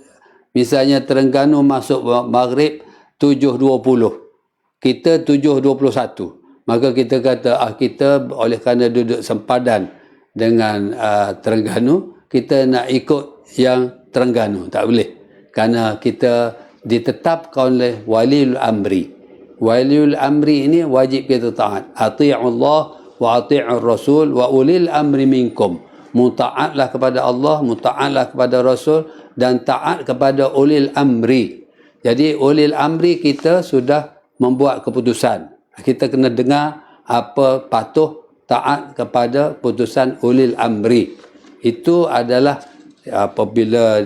misalnya Terengganu masuk Maghrib 7.20. Kita 7.21. Maka kita kata, kita oleh kerana duduk sempadan dengan Terengganu, kita nak ikut yang Terengganu. Tak boleh. Kerana kita ditetapkan oleh waliul amri. Waliul amri ini wajib kita taat. Ati'ullah wa ati'ur rasul wa ulil amri minkum. Mutaatlah kepada Allah, mutaatlah kepada Rasul, dan taat kepada ulil amri. Jadi ulil amri kita sudah membuat keputusan. Kita kena dengar apa, patuh taat kepada putusan ulil amri. Itu adalah apabila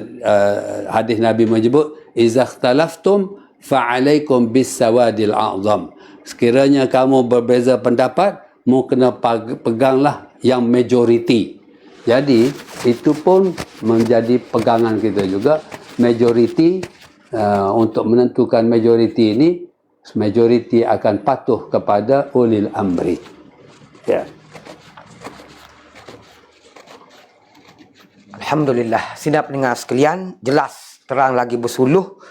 hadis Nabi menyebut iza ikhtalaftum fa'alaikum bis-sawadil a'zam. Sekiranya kamu berbeza pendapat, mu kena peganglah yang majoriti. Jadi itu pun menjadi pegangan kita juga. Majoriti, untuk menentukan majoriti ini, majoriti akan patuh kepada ulil amri. Ya. Alhamdulillah. Sidang pendengar sekalian, jelas terang lagi bersuluh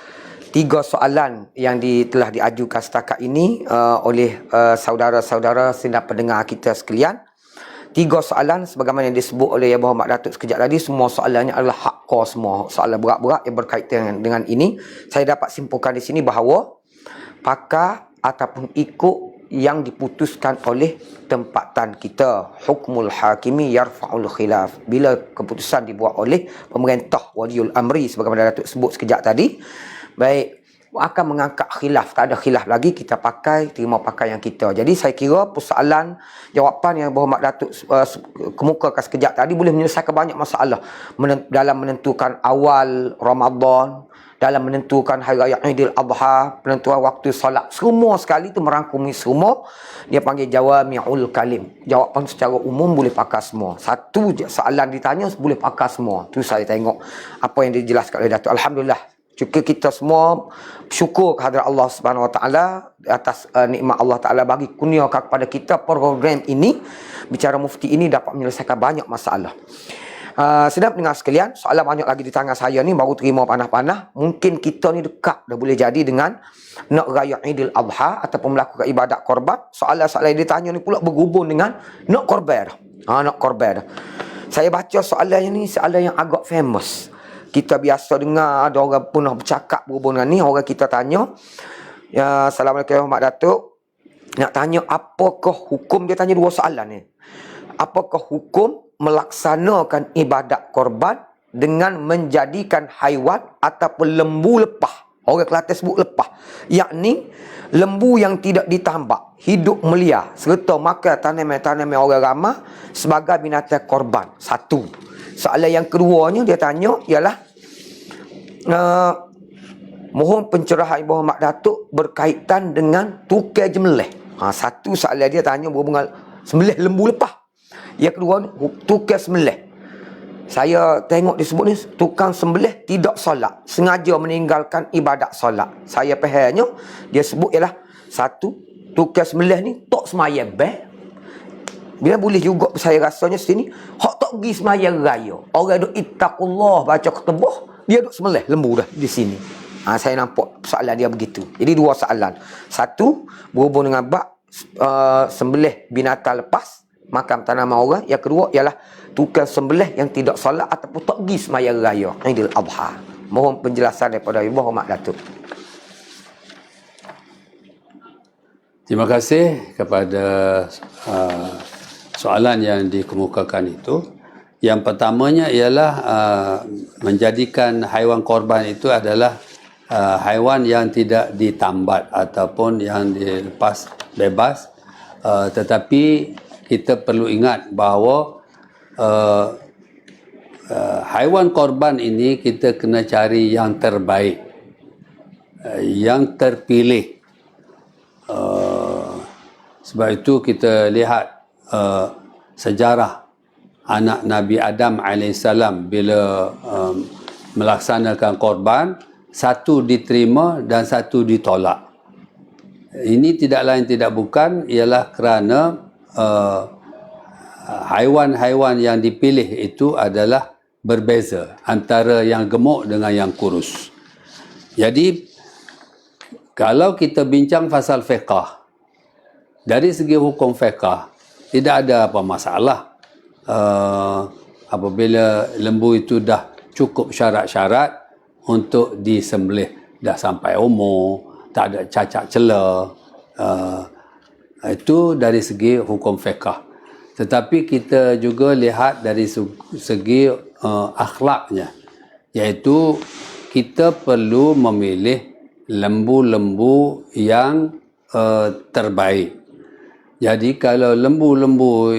3 soalan yang telah diajukan setakat ini oleh saudara-saudara sidang pendengar kita sekalian. 3 soalan sebagaimana yang disebut oleh Yang Berhormat Datuk sekejap tadi, semua soalannya adalah hardcore semua. Soalan berat-berat yang berkaitan dengan ini. Saya dapat simpulkan di sini bahawa pakar ataupun ikut yang diputuskan oleh tempatan kita. Hukmul hakimi yarfa'ul khilaf. Bila keputusan dibuat oleh pemerintah waliul amri sebagaimana Datuk sebut sekejap tadi, baik, akan mengangkat khilaf. Tak ada khilaf lagi, kita terima pakai yang kita. Jadi saya kira persoalan jawapan yang Berhormat Datuk kemukakan sekejap tadi boleh menyelesaikan banyak masalah dalam menentukan awal Ramadan, dalam menentukan Hari Raya Aidil Adha, penentuan waktu solat. Semua sekali itu merangkumi semua. Dia panggil jawami'ul kalim. Jawapan secara umum boleh pakai semua. Satu je soalan ditanya boleh pakai semua. Tu saya tengok apa yang dijelaskan oleh Datuk. Alhamdulillah. Juga kita semua syukur kehadrat Allah Subhanahu Wa Taala atas nikmat Allah Taala bagi kurniakan kepada kita program ini. Bicara mufti ini dapat menyelesaikan banyak masalah. Sedap dengar sekalian, soalan banyak lagi di tangan saya ni, baru terima panah-panah. Mungkin kita ni dekat dah boleh jadi dengan nak raya Aidil Adha ataupun melakukan ibadat korban. Soalan-soalan yang ditanya ni pula berhubung dengan nak korban dah. Nak korban dah. Saya baca soalan yang ni, soalan yang agak famous. Kita biasa dengar ada orang pernah bercakap berhubung dengan ni. Orang kita tanya, ya, Assalamualaikum Mak Datuk, nak tanya apakah hukum, dia tanya 2 soalan ni. Apakah hukum melaksanakan ibadat korban dengan menjadikan haiwan ataupun lembu lepah? Orang Kelantan sebut lepah. Yakni lembu yang tidak ditambak, hidup melia serta makan tanaman-tanaman orang ramah sebagai binatang korban. Satu. Soalan yang keduanya dia tanya ialah mohon pencerahan Ibu Berhormat Datuk berkaitan dengan tukar jemelih. Satu soalan dia tanya berhubungan sembelih lembu lepah. Yang kedua tukar sembelih. Saya tengok disebut ni tukang sembelih tidak solat, sengaja meninggalkan ibadat solat. Saya fahamnya dia sebut ialah satu, tukar sembelih ni tak semayang baik. Bila boleh juga saya rasanya sini hak tak pergi semayang raya. Orang duk ittaqullah baca ketubah, dia duk sembelih lembu dah di sini. Saya nampak soalan dia begitu. Jadi 2 soalan. Satu berhubung dengan bab sembelih binatang lepas makan tanaman orang. Yang kedua ialah tukang sembelih yang tidak solat ataupun tak pergi semayang raya Aidil Adha. Mohon penjelasan daripada Ibu Berhormat Datuk. Terima kasih kepada soalan yang dikemukakan itu. Yang pertamanya ialah menjadikan haiwan korban itu adalah haiwan yang tidak ditambat ataupun yang dilepas bebas. Tetapi kita perlu ingat bahawa haiwan korban ini kita kena cari yang terbaik, yang terpilih. Sebab itu kita lihat sejarah anak Nabi Adam AS bila melaksanakan korban, satu diterima dan satu ditolak. Ini tidak lain tidak bukan ialah kerana haiwan-haiwan yang dipilih itu adalah berbeza antara yang gemuk dengan yang kurus. Jadi kalau kita bincang pasal fiqh, dari segi hukum fiqh tidak ada apa masalah apabila lembu itu dah cukup syarat-syarat untuk disembelih. dah sampai umur, tak ada cacat cela. Itu dari segi hukum fiqh. Tetapi kita juga lihat dari segi akhlaknya, iaitu kita perlu memilih lembu-lembu yang terbaik. Jadi kalau lembu-lembu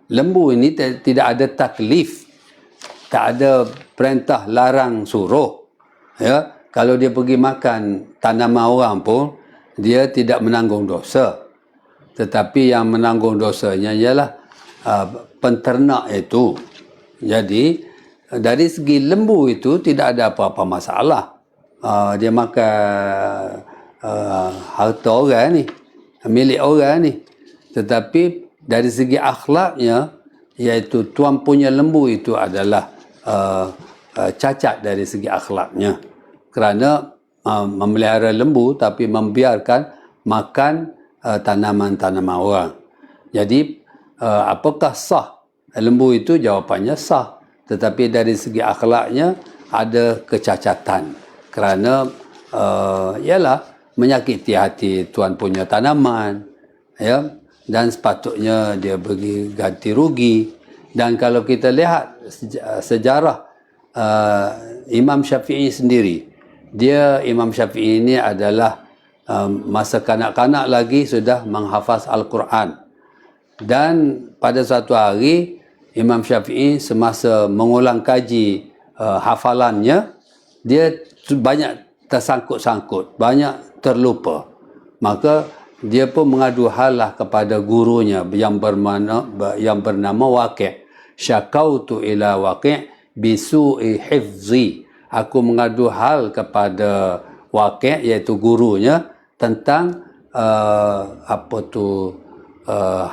lembu ini tidak ada taklif, tak ada perintah larang suruh. Ya, kalau dia pergi makan tanaman orang pun dia tidak menanggung dosa. Tetapi yang menanggung dosanya ialah penternak itu. Jadi dari segi lembu itu tidak ada apa-apa masalah. Dia makan harta orang ni, milik orang ni. Tetapi dari segi akhlaknya, iaitu tuan punya lembu itu adalah cacat dari segi akhlaknya. Kerana memelihara lembu tapi membiarkan makan tanaman-tanaman orang. Jadi apakah sah lembu itu? Jawapannya sah. Tetapi dari segi akhlaknya ada kecacatan. Kerana ialah menyakiti hati tuan punya tanaman, ya, dan sepatutnya dia bagi ganti rugi. Dan kalau kita lihat sejarah Imam Syafi'i sendiri, Imam Syafi'i ini adalah masa kanak-kanak lagi sudah menghafaz Al-Quran. Dan pada suatu hari Imam Syafi'i semasa mengulang kaji hafalannya, dia banyak tersangkut-sangkut, banyak terlupa. Maka dia pun mengadu hal lah kepada gurunya yang bernama Waqi'. Syakautu ila Waqi' bisu'i hifzi. Aku mengadu hal kepada Waqi', iaitu gurunya, tentang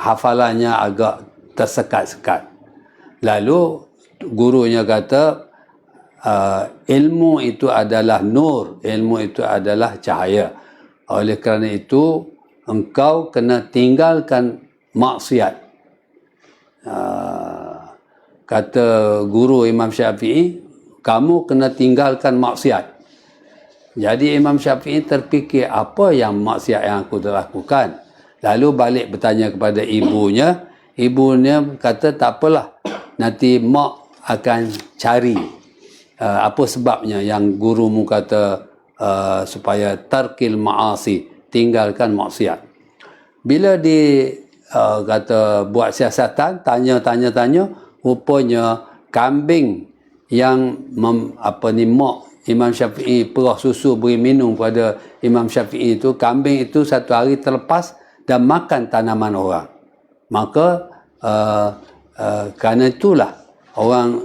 hafalannya agak tersekat-sekat. Lalu gurunya kata, ilmu itu adalah nur, ilmu itu adalah cahaya. Oleh kerana itu engkau kena tinggalkan maksiat. Kata guru Imam Syafi'i, kamu kena tinggalkan maksiat. Jadi Imam Syafi'i terfikir, apa yang maksiat yang aku telah lakukan? Lalu balik bertanya kepada ibunya. Ibunya kata, tak apalah, nanti mak akan cari apa sebabnya yang gurumu kata supaya tarkil ma'asi, tinggalkan maksiat. Bila kata buat siasatan, tanya, rupanya kambing yang mak Imam Syafi'i perah susu beri minum pada Imam Syafi'i itu, kambing itu satu hari terlepas dan makan tanaman orang. Maka kerana itulah orang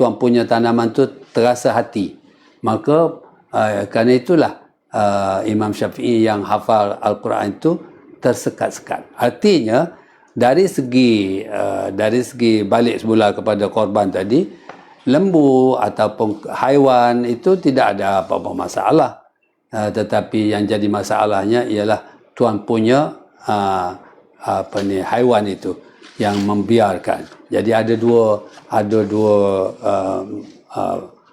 tuan punya tanaman tu terasa hati. Maka kerana itulah Imam Syafi'i yang hafal Al-Quran itu tersekat-sekat. Artinya dari segi balik semula kepada korban tadi, lembu ataupun haiwan itu tidak ada apa-apa masalah. Tetapi yang jadi masalahnya ialah tuan punya haiwan itu yang membiarkan. Jadi ada dua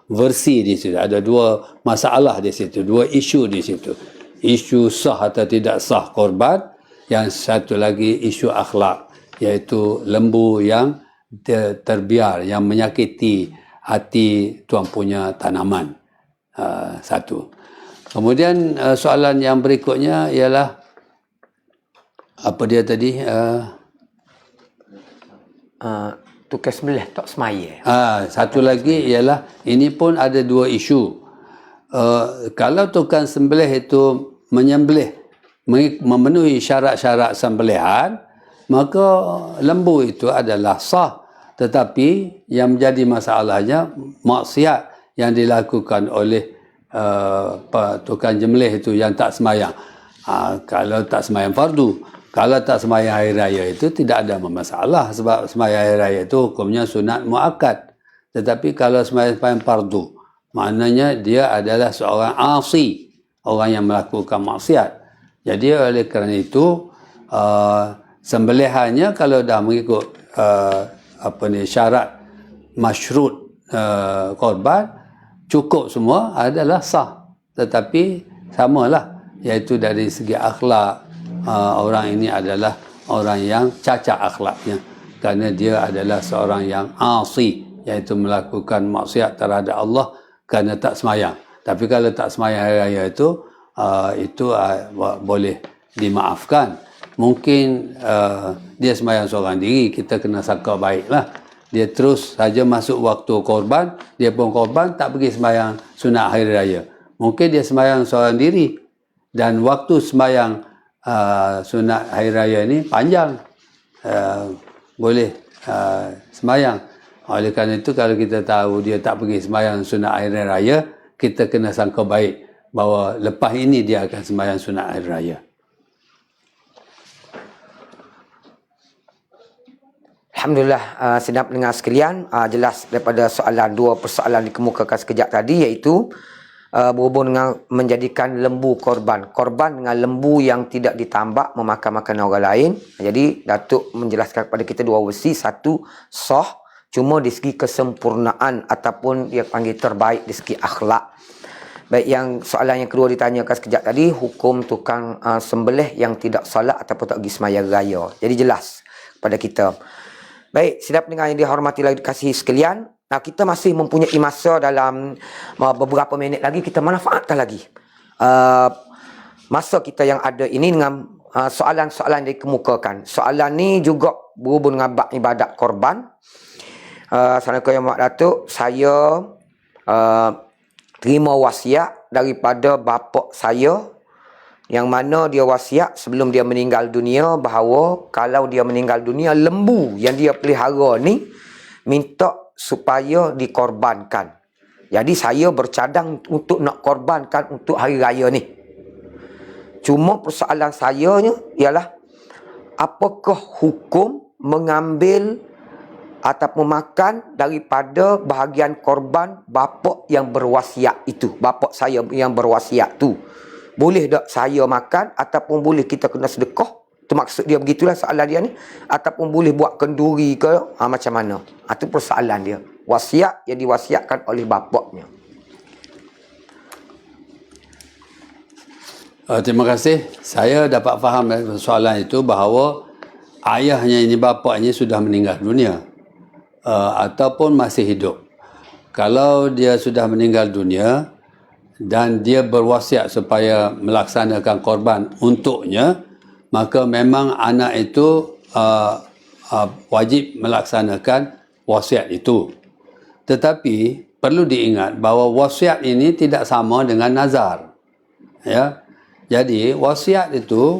versi di situ, ada dua masalah di situ, dua isu di situ. Isu sah atau tidak sah korban, yang satu lagi isu akhlak, iaitu lembu yang terbiar, yang menyakiti hati tuan punya tanaman. Satu. Kemudian soalan yang berikutnya ialah apa dia tadi? Tukar sembelih tak semaya. Satu lagi ialah, ini pun ada dua isu. Kalau tukang sembelih itu menyembelih memenuhi syarat-syarat sembelihan, maka lembu itu adalah sah. Tetapi yang menjadi masalahnya maksiat yang dilakukan oleh tukang jembelih itu yang tak semayang. Kalau tak semayang fardu, kalau tak semayang hari raya itu tidak ada masalah, sebab semayang hari raya itu hukumnya sunat muakkad. Tetapi kalau semayang fardu, maknanya dia adalah seorang asi, orang yang melakukan maksiat. Jadi oleh kerana itu sembelihannya kalau dah mengikut syarat masyrut korban, cukup semua adalah sah. Tetapi samalah, iaitu dari segi akhlak, orang ini adalah orang yang cacat akhlaknya, kerana dia adalah seorang yang asi, iaitu melakukan maksiat terhadap Allah kerana tak semayang. Tapi kalau tak semayang hari raya itu boleh dimaafkan. Mungkin dia semayang seorang diri, kita kena sangka baiklah. Dia terus saja masuk waktu korban, dia pun korban, tak pergi semayang sunat hari raya. Mungkin dia semayang seorang diri dan waktu semayang sunat hari raya ni panjang, boleh semayang. Oleh kerana itu, kalau kita tahu dia tak pergi semayang sunat hari raya, kita kena sangka baik bahawa lepas ini dia akan semayang sunat hari raya. Alhamdulillah, sedap pendengar sekalian, jelas daripada dua persoalan dikemukakan sekejap tadi, iaitu berhubung dengan menjadikan lembu korban dengan lembu yang tidak ditambak memakan makanan orang lain. Jadi Datuk menjelaskan kepada kita dua versi. Satu, sah, cuma di segi kesempurnaan ataupun dia panggil terbaik di segi akhlak. Baik, yang soalan yang kedua ditanyakan sekejap tadi, hukum tukang sembelih yang tidak solat ataupun tak pergi sembahyang raya. Jadi jelas kepada kita. Baik, sedap pendengar yang dihormati lagi dikasihi sekalian, kita masih mempunyai masa dalam beberapa minit lagi, kita manfaatkan lagi masa kita yang ada ini dengan soalan-soalan yang dikemukakan. Soalan ni juga berhubung dengan bab ibadat korban. Assalamualaikum Mak Datuk, saya terima wasiat daripada bapa saya, yang mana dia wasiat sebelum dia meninggal dunia bahawa kalau dia meninggal dunia, lembu yang dia pelihara ni minta supaya dikorbankan. Jadi saya bercadang untuk nak korbankan untuk hari raya ni. Cuma persoalan saya ialah, apakah hukum mengambil ataupun makan daripada bahagian korban bapa yang berwasiat itu, bapa saya yang berwasiat tu? Boleh tak saya makan, ataupun boleh kita kena sedekah? Itu maksud dia, begitulah soalan dia ni. Ataupun boleh buat kenduri ke, macam mana? Itu persoalan dia. Wasiat yang diwasiatkan oleh bapaknya. Terima kasih. Saya dapat faham soalan itu bahawa ayahnya ini, bapaknya sudah meninggal dunia, ataupun masih hidup. Kalau dia sudah meninggal dunia dan dia berwasiat supaya melaksanakan korban untuknya, maka memang anak itu wajib melaksanakan wasiat itu. Tetapi perlu diingat bahawa wasiat ini tidak sama dengan nazar. Ya. Jadi wasiat itu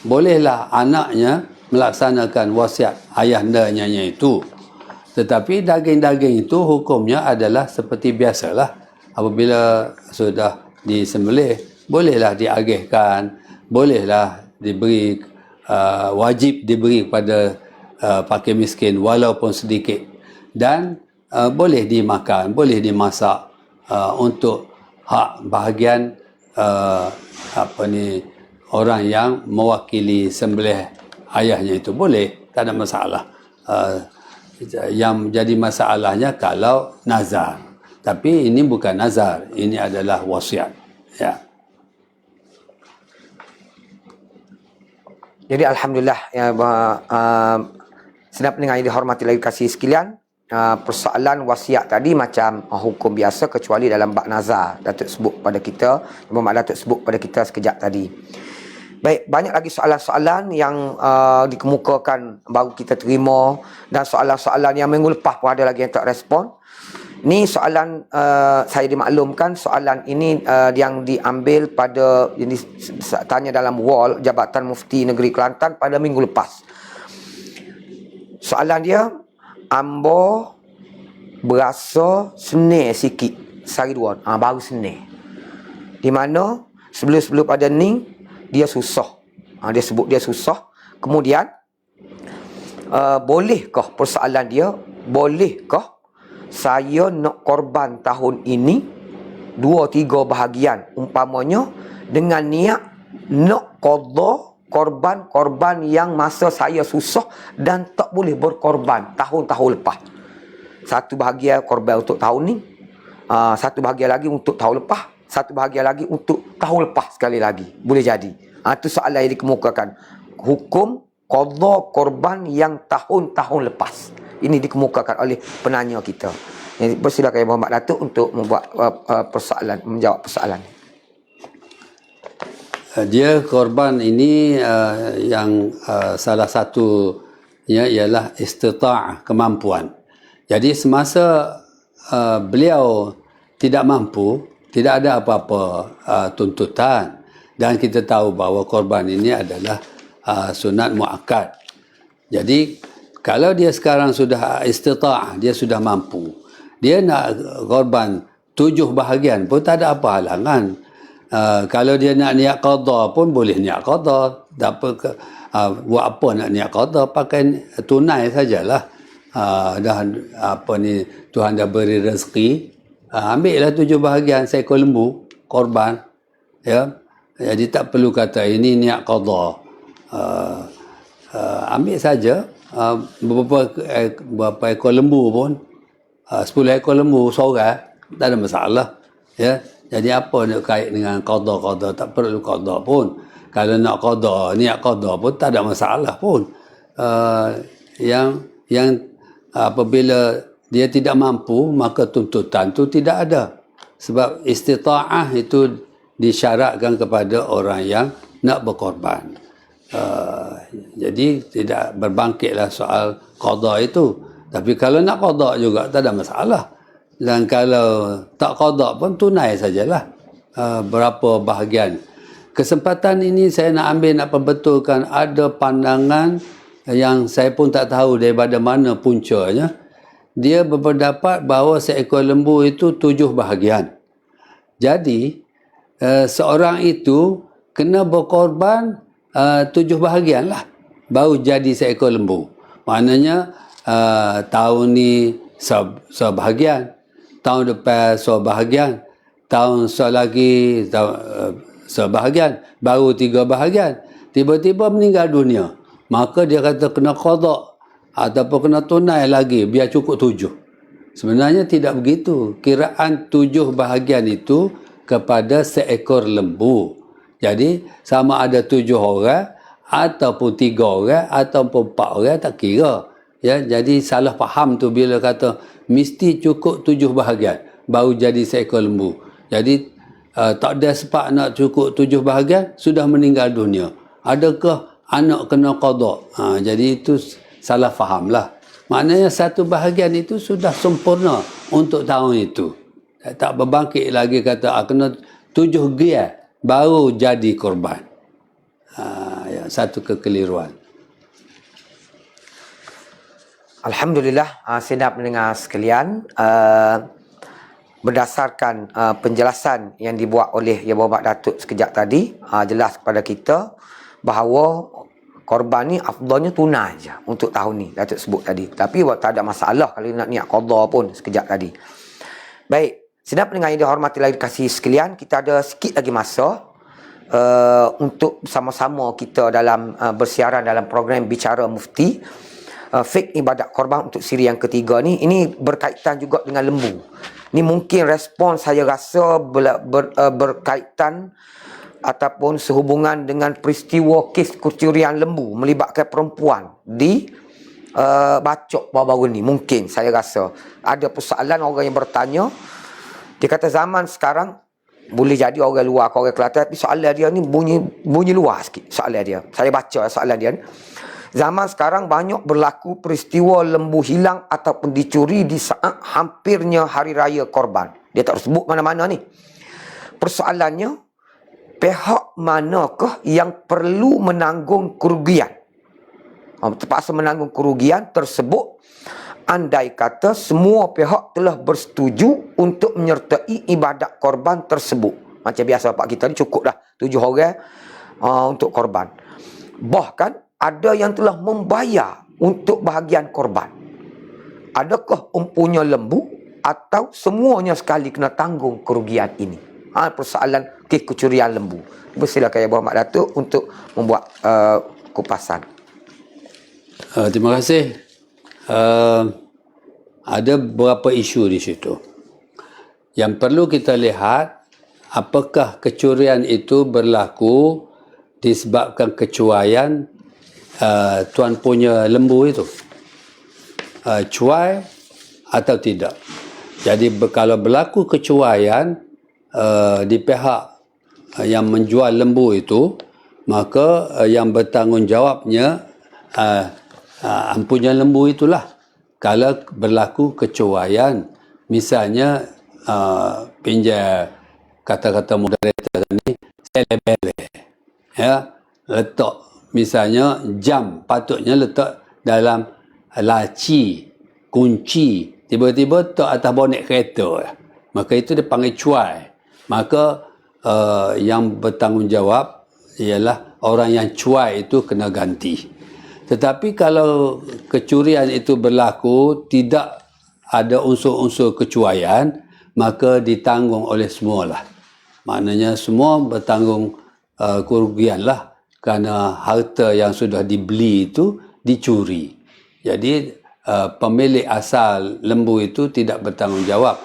bolehlah anaknya melaksanakan wasiat ayahandanya itu. Tetapi daging-daging itu hukumnya adalah seperti biasalah. Apabila sudah disembelih, bolehlah diagihkan, bolehlah diberi, wajib diberi kepada fakir miskin walaupun sedikit, dan boleh dimakan, boleh dimasak untuk hak bahagian orang yang mewakili sembelih ayahnya itu. Boleh, tak ada masalah. Yang menjadi masalahnya kalau nazar. Tapi ini bukan nazar, ini adalah wasiat. Ya. Jadi alhamdulillah, ya, sedap pendengar yang dihormati lagi kasih sekalian, persoalan wasiat tadi macam hukum biasa, kecuali dalam bab nazar Datuk sebut pada kita, Mak Datuk sebut pada kita sekejap tadi. Baik, banyak lagi soalan-soalan yang dikemukakan baru kita terima, dan soalan-soalan yang minggu lepas pun ada lagi yang tak respon. Ni soalan, saya dimaklumkan soalan ini yang diambil pada, yang ditanya dalam wall Jabatan Mufti Negeri Kelantan pada minggu lepas. Soalan dia, ambo berasa senil sikit sehari dua, baru senil. Di mana sebelum pada ni dia susah. Dia sebut dia susah. Kemudian bolehkah, persoalan dia, bolehkah saya nak korban tahun ini 2-3 bahagian, umpamanya dengan niat nak qada korban-korban yang masa saya susah dan tak boleh berkorban tahun-tahun lepas. Satu bahagian korban untuk tahun ni, satu bahagian lagi untuk tahun lepas, satu bahagian lagi untuk tahun lepas sekali lagi. Boleh jadi. Itu soalan yang dikemukakan. Hukum qada korban yang tahun-tahun lepas. Ini dikemukakan oleh penanya kita. Jadi, persilakan Yang Berhormat Datuk untuk membuat menjawab persoalan. Dia korban ini yang salah satunya ialah istita'ah, kemampuan. Jadi semasa beliau tidak mampu, tidak ada apa-apa tuntutan, dan kita tahu bahawa korban ini adalah sunat muakkad. Jadi kalau dia sekarang sudah istita'ah, dia sudah mampu, dia nak korban 7 bahagian pun tak ada apa halangan. Kalau dia nak niat qada pun boleh niat qada. Tak apa buat apa nak niat qada, pakai tunai sajalah. Dah apa ni, Tuhan dah beri rezeki, ambillah 7 bahagian seekor lembu korban, ya. Jadi tak perlu kata ini niat qada. Ambil saja beberapa ekor lembu pun, 10 ekor lembu seorang, tak ada masalah, ya. Jadi apa nak kait dengan qada, tak perlu qada pun. Kalau nak qada, niat qada pun tak ada masalah pun. Yang apabila dia tidak mampu, maka tuntutan tu tidak ada. Sebab istita'ah itu disyaratkan kepada orang yang nak berkorban. Jadi tidak berbangkitlah soal qada itu. Tapi kalau nak qada juga tak ada masalah. Dan kalau tak qada pun tunai sajalah berapa bahagian. Kesempatan ini saya nak ambil, nak perbetulkan ada pandangan yang saya pun tak tahu daripada mana puncanya. Dia berpendapat bahawa seekor lembu itu 7 bahagian. Jadi seorang itu kena berkorban 7 bahagian lah baru jadi seekor lembu. Maknanya tahun ni sebahagian, tahun depan sebahagian, tahun lagi sebahagian, baru 3 bahagian. Tiba-tiba meninggal dunia, maka dia kata kena qada ataupun kena tunai lagi biar cukup 7. Sebenarnya tidak begitu. Kiraan 7 bahagian itu kepada seekor lembu. Jadi sama ada 7 orang ataupun 3 orang ataupun 4 orang, tak kira. Ya, jadi salah faham tu bila kata mesti cukup 7 bahagian baru jadi seekor lembu. Jadi tak ada sebab nak cukup 7 bahagian, sudah meninggal dunia. Adakah anak kena qada? Jadi itu salah faham lah. Maknanya satu bahagian itu sudah sempurna untuk tahun itu. Tak berbangkit lagi kata kena 7 gear baru jadi korban. Ya, satu kekeliruan. Alhamdulillah, sedap mendengar sekalian. Berdasarkan penjelasan yang dibuat oleh Yang Berhormat Datuk sekejap tadi, jelas kepada kita bahawa korban ni afdalnya tunai je untuk tahun ni, Datuk sebut tadi. Tapi tak ada masalah kalau nak niat qada pun sekejap tadi. Baik, sedap mendengar yang dihormati lagi kasih sekalian, kita ada sikit lagi masa untuk sama-sama kita dalam bersiaran dalam program Bicara Mufti. Fik ibadat korban untuk siri yang ketiga ni, ini berkaitan juga dengan lembu. Ni mungkin respon saya rasa berkaitan ataupun sehubungan dengan peristiwa kes kecurian lembu melibatkan perempuan di Bacok baru-baru ni. Mungkin saya rasa ada persoalan orang yang bertanya. Dia kata zaman sekarang, boleh jadi orang luar, orang Kelantan, tapi soalan dia ni bunyi luar sikit soalan dia. Saya baca soalan dia ni. Zaman sekarang banyak berlaku peristiwa lembu hilang ataupun dicuri di saat hampirnya hari raya korban. Dia tak sebut mana-mana ni. Persoalannya, pihak manakah yang perlu menanggung kerugian? Terpaksa menanggung kerugian tersebut andai kata semua pihak telah bersetuju untuk menyertai ibadat korban tersebut. Macam biasa Pak kita ni cukup dah 7 orang untuk korban. Bahkan ada yang telah membayar untuk bahagian korban. Adakah empunya lembu atau semuanya sekali kena tanggung kerugian ini? Persoalan kes kecurian lembu. Bersilakan Yang Berhormat Datuk untuk membuat kupasan. Terima kasih. Ada beberapa isu di situ. Yang perlu kita lihat, apakah kecurian itu berlaku disebabkan kecuaian tuan punya lembu itu, cuai atau tidak. Jadi kalau berlaku kecuaian di pihak yang menjual lembu itu, maka yang bertanggungjawabnya empunya lembu itulah. Kalau berlaku kecuaian, misalnya pinjam kata-kata moderator ni, selebele, ya, letak misalnya jam patutnya letak dalam laci, kunci, tiba-tiba letak atas bonet kereta, maka itu dipanggil cuai. Maka yang bertanggungjawab ialah orang yang cuai itu kena ganti. Tetapi kalau kecurian itu berlaku tidak ada unsur-unsur kecuaian, maka ditanggung oleh semualah. Maknanya semua bertanggung kerugian lah, kerana harta yang sudah dibeli itu dicuri. Jadi pemilik asal lembu itu tidak bertanggungjawab,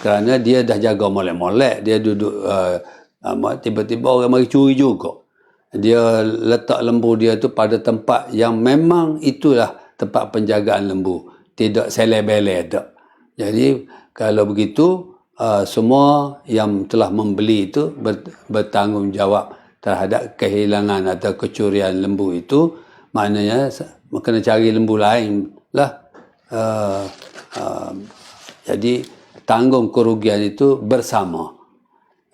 kerana dia dah jaga molek-molek, dia duduk tiba-tiba orang mari curi juga. Dia letak lembu dia tu pada tempat yang memang itulah tempat penjagaan lembu, tidak selebele tak. Jadi kalau begitu semua yang telah membeli itu bertanggungjawab terhadap kehilangan atau kecurian lembu itu. Maknanya kena cari lembu lain lah. Jadi tanggung kerugian itu bersama.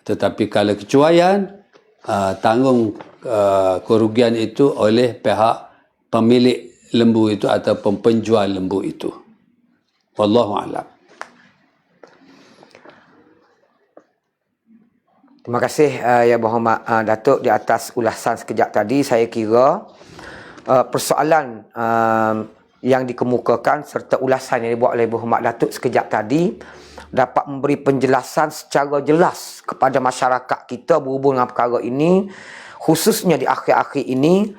Tetapi kalau kecuaian, tanggung kerugian itu oleh pihak pemilik lembu itu ataupun penjual lembu itu. Wallahu a'lam. Terima kasih Ya Muhammad Datuk di atas ulasan sekejap tadi. Saya kira persoalan yang dikemukakan serta ulasan yang dibuat oleh Muhammad Datuk sekejap tadi dapat memberi penjelasan secara jelas kepada masyarakat kita berhubung dengan perkara ini, khususnya di akhir-akhir ini.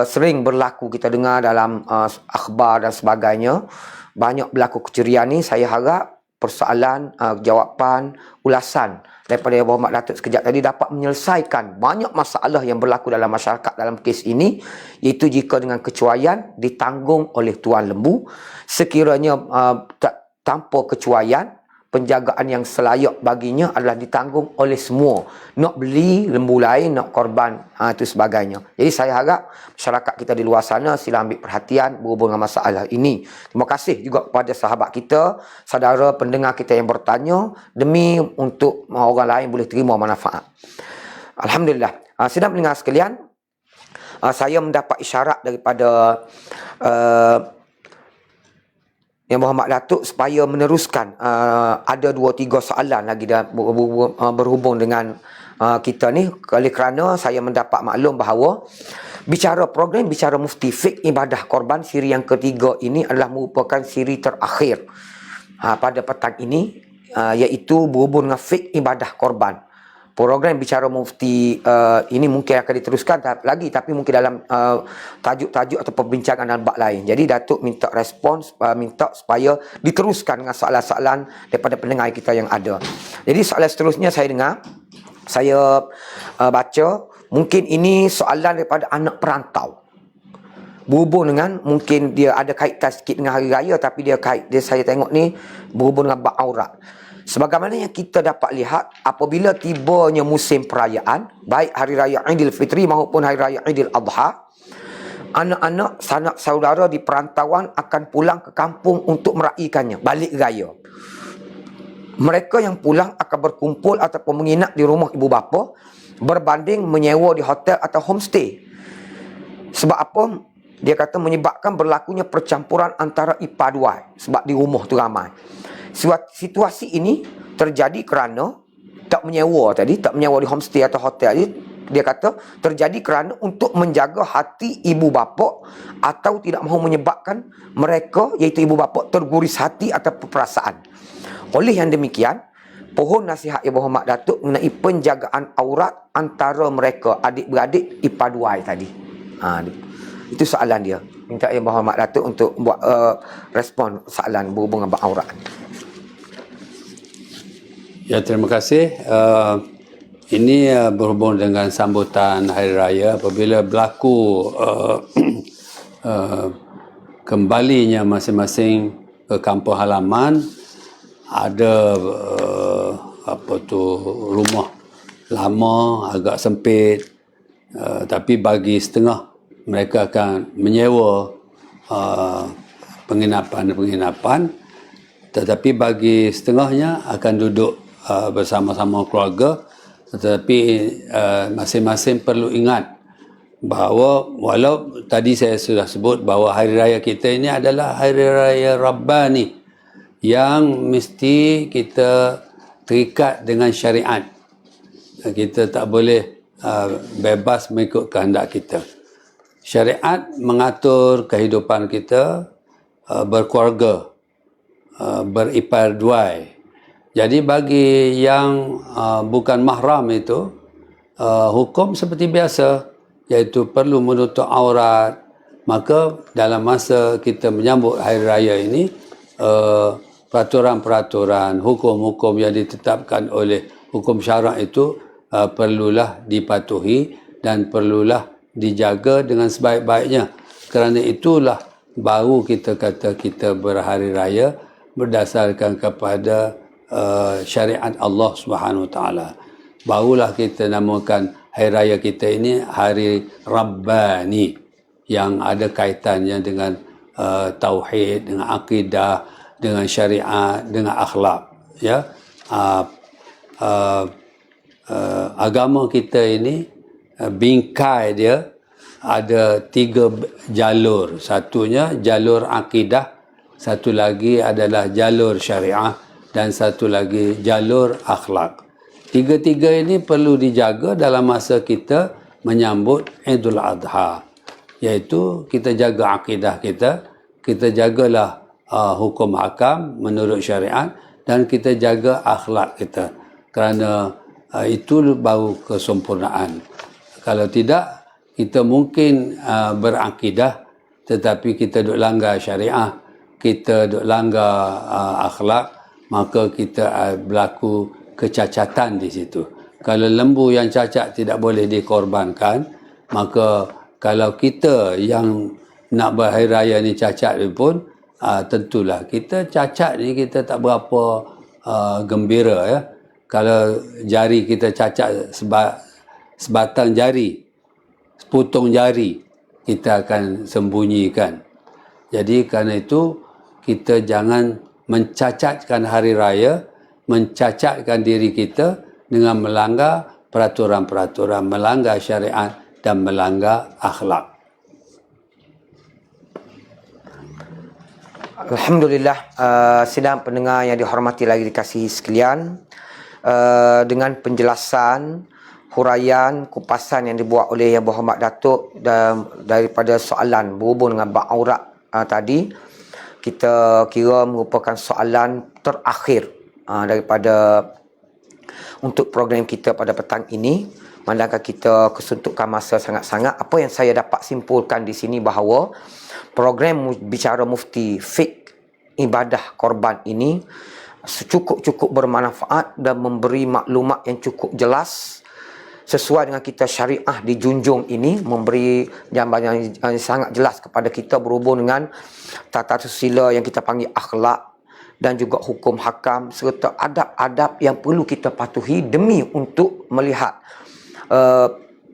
Sering berlaku, kita dengar dalam akhbar dan sebagainya, banyak berlaku kecurian ni. Saya harap persoalan jawapan ulasan daripada Muhammad Datuk sekejap tadi dapat menyelesaikan banyak masalah yang berlaku dalam masyarakat dalam kes ini, iaitu jika dengan kecuaian ditanggung oleh tuan lembu. Sekiranya tanpa kecuaian, penjagaan yang selayak baginya adalah ditanggung oleh semua. Nak beli lembu lain, nak korban, itu sebagainya. Jadi saya harap masyarakat kita di luar sana sila ambil perhatian berhubung dengan masalah ini. Terima kasih juga kepada sahabat kita, saudara pendengar kita yang bertanya, demi untuk orang lain boleh terima manfaat. Alhamdulillah. Sedang pendengar sekalian, saya mendapat isyarat daripada Yang Muhammad Datuk supaya meneruskan. Ada 2-3 soalan lagi dah berhubung dengan kita ni, oleh kerana saya mendapat maklum bahawa program bicara mufti fiqh ibadah korban siri yang ketiga ini adalah merupakan siri terakhir pada petang ini, iaitu berhubung dengan fiqh ibadah korban. Program bicara mufti ini mungkin akan diteruskan lagi, tapi mungkin dalam tajuk-tajuk atau perbincangan dalam bab lain. Jadi Datuk minta respons, minta supaya diteruskan dengan soalan-soalan daripada pendengar kita yang ada. Jadi soalan seterusnya saya baca, mungkin ini soalan daripada anak perantau. Berhubung dengan, mungkin dia ada kaitan sikit dengan hari raya, tapi saya tengok ni berhubung dengan bab aurat. Sebagaimana yang kita dapat lihat, apabila tibanya musim perayaan, baik hari raya Aidilfitri maupun hari raya Aidil Adha, anak-anak sanak saudara di perantauan akan pulang ke kampung untuk meraihkannya, balik raya. Mereka yang pulang akan berkumpul ataupun menginap di rumah ibu bapa, berbanding menyewa di hotel atau homestay. Sebab apa? Dia kata menyebabkan berlakunya percampuran antara ipaduai, sebab di rumah tu ramai. Situasi ini terjadi kerana tak menyewa di homestay atau hotel. Dia kata terjadi kerana untuk menjaga hati ibu bapa, atau tidak mahu menyebabkan mereka, iaitu ibu bapa, terguris hati atau perasaan. Oleh yang demikian, pohon nasihat Ibu Muhammad Datuk mengenai penjagaan aurat antara mereka adik-beradik ipaduai tadi. Itu soalan dia. Minta Ibu Muhammad Datuk untuk buat respon soalan berhubung dengan aurat. Ya, terima kasih. Ini berhubung dengan sambutan Hari Raya. Apabila berlaku kembalinya masing-masing ke kampung halaman, ada rumah lama agak sempit, tapi bagi setengah mereka akan menyewa penginapan, tetapi bagi setengahnya akan duduk bersama-sama keluarga. Tetapi masing-masing perlu ingat bahawa walau tadi saya sudah sebut bahawa hari raya kita ini adalah hari raya Rabbani yang mesti kita terikat dengan syariat. Kita tak boleh bebas mengikut kehendak kita. Syariat mengatur kehidupan kita berkeluarga, beripar duai. Jadi bagi yang bukan mahram itu, hukum seperti biasa, iaitu perlu menutup aurat. Maka dalam masa kita menyambut hari raya ini, peraturan-peraturan, hukum-hukum yang ditetapkan oleh hukum syarak itu perlulah dipatuhi dan perlulah dijaga dengan sebaik-baiknya. Kerana itulah baru kita kata kita berhari raya berdasarkan kepada syariat Allah Subhanahu Wa Taala. Barulah kita namakan hari raya kita ini hari Rabbani yang ada kaitannya dengan tauhid, dengan akidah, dengan syariat, dengan akhlak. Ya, agama kita ini bingkai dia ada 3 jalur. Satunya jalur akidah, satu lagi adalah jalur syariah, dan satu lagi jalur akhlak. 3-3 ini perlu dijaga dalam masa kita menyambut Idul Adha. Iaitu kita jaga akidah kita jagalah hukum hakam menurut syariat, dan kita jaga akhlak kita. Kerana itu baru kesempurnaan. Kalau tidak, kita mungkin berakidah tetapi kita duk langgar syariah, kita duk langgar akhlak, maka kita berlaku kecacatan di situ. Kalau lembu yang cacat tidak boleh dikorbankan, maka kalau kita yang nak berhari raya ni cacat pun, tentulah kita cacat ni kita tak berapa gembira ya. Kalau jari kita cacat sebatang jari, sepotong jari, kita akan sembunyikan. Jadi kerana itu kita jangan mencacatkan hari raya, mencacatkan diri kita dengan melanggar peraturan-peraturan, melanggar syariat dan melanggar akhlak. Alhamdulillah, sidang pendengar yang dihormati lagi dikasihi sekalian, dengan penjelasan, huraian, kupasan yang dibuat oleh Yang Berhormat Datuk daripada soalan berhubung dengan bab aurat tadi, kita kira merupakan soalan terakhir daripada untuk program kita pada petang ini. Manakala kita kesuntukan masa sangat-sangat, apa yang saya dapat simpulkan di sini bahawa program Bicara Mufti Fiqh Ibadah Korban ini cukup bermanfaat dan memberi maklumat yang cukup jelas sesuai dengan kita syariah dijunjung ini, memberi gambaran yang sangat jelas kepada kita berhubung dengan tata susila yang kita panggil akhlak dan juga hukum hakam serta adab-adab yang perlu kita patuhi demi untuk melihat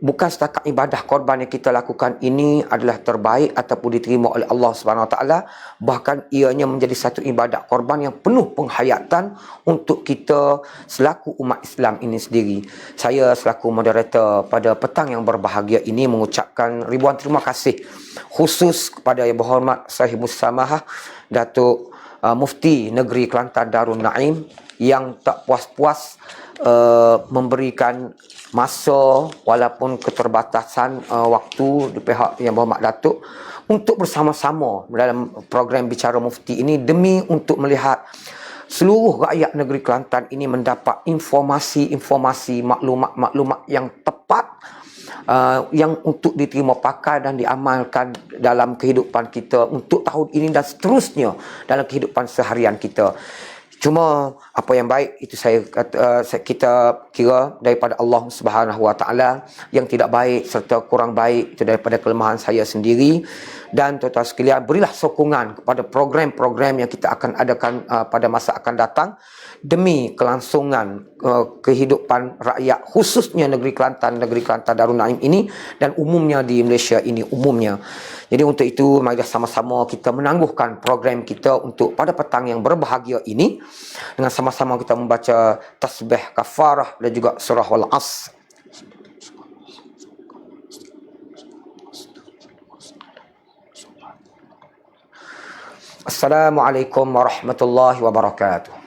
bukan setakat ibadah korban yang kita lakukan ini adalah terbaik ataupun diterima oleh Allah Subhanahu Wa Taala, bahkan ianya menjadi satu ibadah korban yang penuh penghayatan untuk kita selaku umat Islam ini sendiri. Saya selaku moderator pada petang yang berbahagia ini mengucapkan ribuan terima kasih khusus kepada Yang Berhormat Sahib Mustamahah Datuk Mufti Negeri Kelantan Darul Naim yang tak puas-puas memberikan masa walaupun keterbatasan waktu di pihak Yang Berhormat Datuk untuk bersama-sama dalam program Bicara Mufti ini demi untuk melihat seluruh rakyat negeri Kelantan ini mendapat informasi-informasi, maklumat-maklumat yang tepat yang untuk diterima pakai dan diamalkan dalam kehidupan kita untuk tahun ini dan seterusnya dalam kehidupan seharian kita. Cuma apa yang baik itu kita kira daripada Allah Subhanahu Wa Taala, yang tidak baik serta kurang baik itu daripada kelemahan saya sendiri. Dan tuan-tuan sekalian, berilah sokongan kepada program-program yang kita akan adakan pada masa akan datang demi kelangsungan kehidupan rakyat, khususnya negeri Kelantan Darul Naim ini dan umumnya di Malaysia ini umumnya. Jadi untuk itu, mari sama-sama kita menangguhkan program kita untuk pada petang yang berbahagia ini dengan sama-sama kita membaca tasbih kafarah dan juga surah Al-As. Assalamualaikum warahmatullahi wabarakatuh.